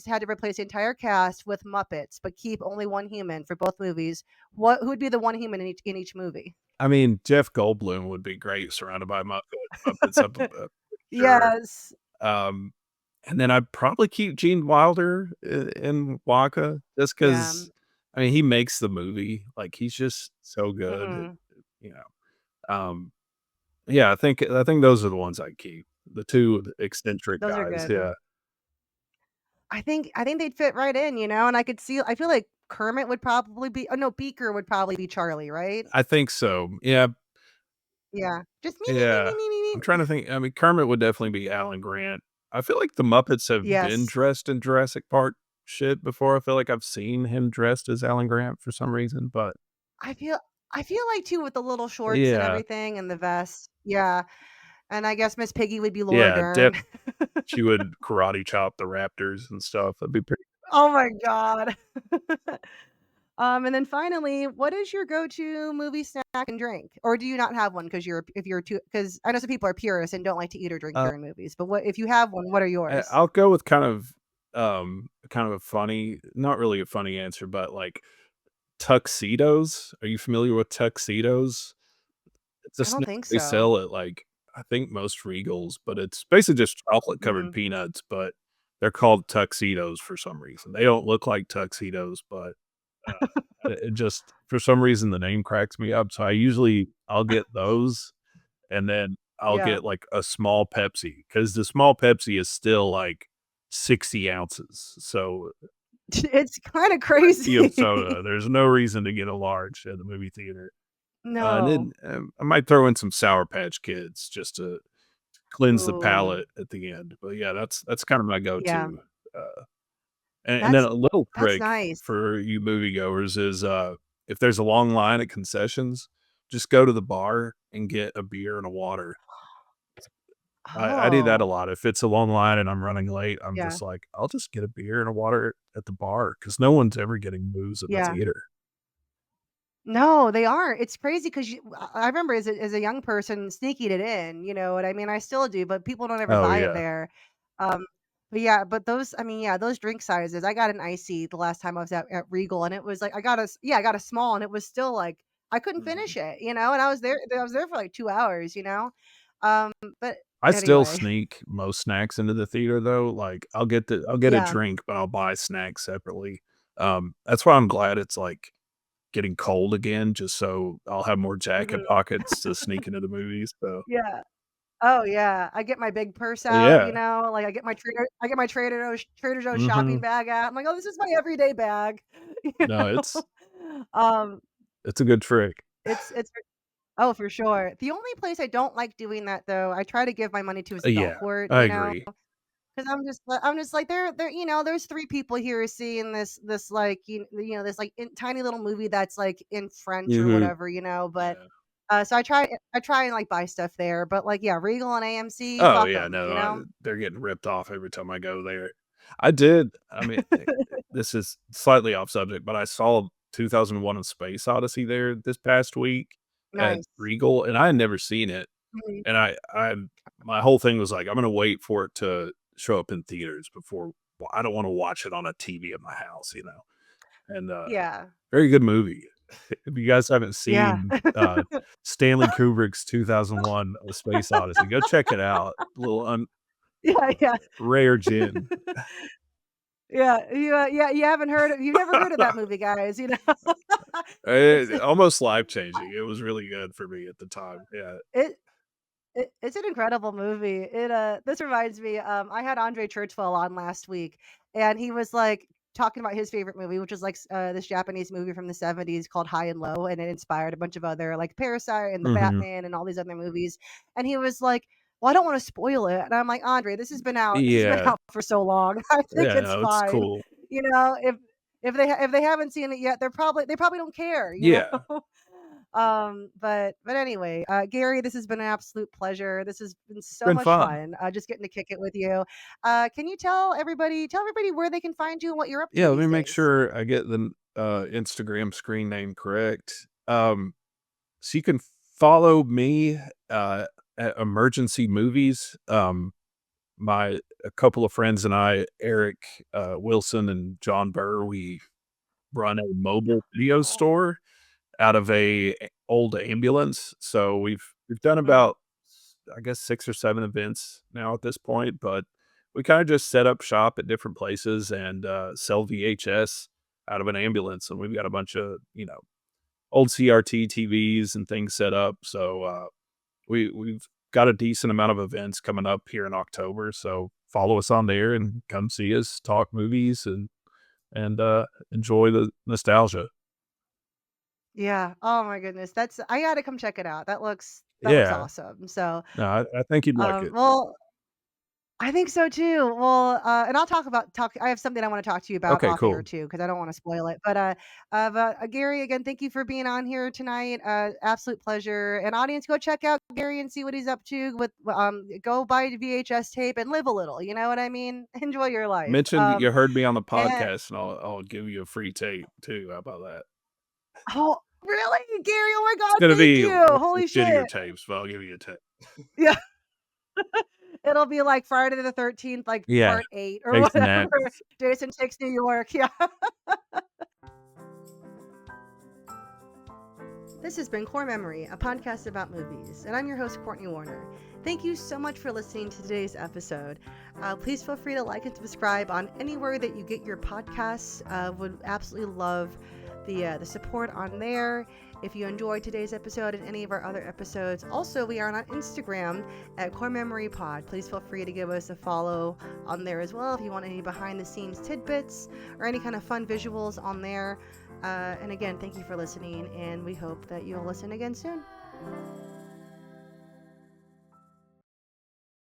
had to replace the entire cast with Muppets, but keep only one human for both movies, who would be the one human in each movie? I mean, Jeff Goldblum would be great surrounded by Muppets, I'm sure. Yes. Um, and then I'd probably keep Gene Wilder in Wonka just Yeah. because I mean, he makes the movie, like, he's just so good, Mhm. you know? Um, Yeah, I think those are the ones I keep. The 2 eccentric Those are guys, good. yeah. I think they'd fit right in, and I feel like Kermit would probably be oh, no, Beaker would probably be Charlie, right? I think so. Yeah, Yeah. Just me, me, me, yeah. me, me, me, I'm me. trying to think, I mean, Kermit would definitely be Alan Grant. I feel like the Muppets have been Yes. dressed in Jurassic Park shit before. I feel like I've seen him dressed as Alan Grant for some reason, but I feel I feel like too with the little shorts and yeah. everything and the vest. Yeah. And I guess Miss Piggy would be Laura Yeah, Dern. she would karate chop the raptors and stuff. That'd be pretty. Oh my god. And then finally, what is your go-to movie, snack, and drink? Or do you not have one because you're if you're too because I know some people are purists and don't like to eat or drink Uh, during movies, but what if you have one, what are yours? I'll go with kind of a funny, not really a funny answer, but like tuxedos. Are you familiar with tuxedos? It's a I don't snack think they so. sell at like I think most Regals, but it's basically just chocolate covered Mhm. peanuts, but they're called tuxedos for some reason. They don't look like tuxedos, but it just for some reason the name cracks me up. So I'll get those and then I'll Yeah. get like a small Pepsi because the small Pepsi is still like 60 ounces. So It's kinda plenty of crazy. soda. There's no reason to get a large at the movie theater. And No. then I might throw in some Sour Patch Kids just to cleanse the Ooh. palate at the end. But yeah, that's kind of my Yeah. go-to. Uh, and then That's a little that's trick nice. for you moviegoers is if there's a long line at concessions, just go to the bar and get a beer and a water. I do that a Oh, lot. If it's a long line and I'm running late, I'm yeah. just like, I'll just get a beer and a water at the bar because no one's ever getting booze at the Yeah. theater. No, they aren't. It's crazy 'cause I remember as a young person sneaking it in, you know what I mean? I still do, but people don't ever Oh, buy it yeah. there. Um, but yeah, but those I mean, yeah, those drink sizes. I got an icy the last time I was at Regal, and it was like I got a small, and it was still like I couldn't Mhm. finish it, and I was there for like 2 hours, Um, but I still anyway, sneak most snacks into the theater though. Like I'll get a yeah. drink, but I'll buy snacks separately. That's why I'm glad it's like getting cold again, just so I'll have more jacket Mhm. pockets to sneak into the movies. So Yeah. Oh, yeah. I get my big purse out, yeah. like, I get my Trader Joe's shopping Hmm. bag out. I'm like, "Oh, this is my everyday bag." You No, know? Um, it's a good trick. it's oh, for sure. The only place I don't like doing that, though, I try to give my money to is the Yeah, Belfort, I agree. 'cause I'm just like, there's 3 people here seeing this, like, this, like, tiny little movie that's, like, in French or Hmm. whatever, but Yeah. so I try and, like, buy stuff there, but, like, yeah, Regal and AMC, Oh fuck yeah, 'em, no, you know? they're getting ripped off every time I go there. I did. I mean, this is slightly off subject, but I saw 2001: A Space Odyssey there this past week at Nice. Regal, and I had never seen it. Mhm. And I my whole thing was like, I'm gonna wait for it to show up in theaters before. I don't want to watch it on a TV at my house, you know. And Yeah. very good movie. If you guys haven't Yeah. seen Stanley Kubrick's 2001: A Space Odyssey, go check it out. A little Yeah, yeah. rare gin. Yeah, you've never heard of that movie, guys, Almost life changing. It was really good for me at the time. Yeah. It it's an incredible movie. This reminds me, I had Andre Churchwell on last week, and he was, like, talking about his favorite movie, which is, like, this Japanese movie from the '70s called High and Low, and it inspired a bunch of other like, Parasite and The Hmm. Batman and all these other movies, and he was like, "Well, I don't wanna spoil it," and I'm like, "Andre, this has been Yeah. out for so long. I think Yeah. it's No, it's fine." cool. If they haven't seen it yet, they probably don't care, Yeah. But anyway, Gary, this has been an absolute pleasure. This has been It's so been much fun. fun, just getting to kick it with you. Can you tell everybody where they can find you and what you're up to Yeah, let me these make days? sure I get the Instagram screen name correct. So you can follow me at Emergency Movies. My a couple of friends and I, Eric Wilson and John Burr, we run a mobile video Oh. store out of old ambulance. So we've done Mhm. about I guess 6 or 7 events now at this point, but we kinda just set up shop at different places and, sell VHS out of an ambulance, and we've got a bunch of, old CRT TVs and things set up, so, we've got a decent amount of events coming up here in October, so follow us on there and come see us, talk movies, and enjoy the nostalgia. Yeah. Oh my goodness. I gotta come check it out. That looks Yeah. awesome. So, No, I think you'd like it. well, I think so too. Well, and I'll talk. I have something I want to talk to you about Okay, off air cool. too, because I don't want to spoil it. Gary, again, thank you for being on here tonight. Absolute pleasure. And audience, go check out Gary and see what he's up to. Go buy the VHS tape and live a little. You know what I mean? Enjoy your life. Mention you heard me on the And podcast, and I'll give you a free tape too. How about that? oh, really, Gary? Oh my It's God, gonna thank be you. one of the Holy shittier shit. tapes, but I'll give you a tape. Yeah. It'll be like Friday the 13th, like Yeah, part 8 or Jason whatever. X. Jason Takes New York. Yeah. This has been Core Memory, a podcast about movies, and I'm your host, Cortney Warner. Thank you so much for listening to today's episode. Please feel free to like and subscribe on anywhere that you get your podcasts. Would absolutely love the support on there. If you enjoyed today's episode and any of our other episodes, also we are on Instagram at Core Memory Pod. Please feel free to give us a follow on there as well if you want any behind the scenes tidbits or any kind of fun visuals on there. And again, thank you for listening, and we hope that you'll listen again soon.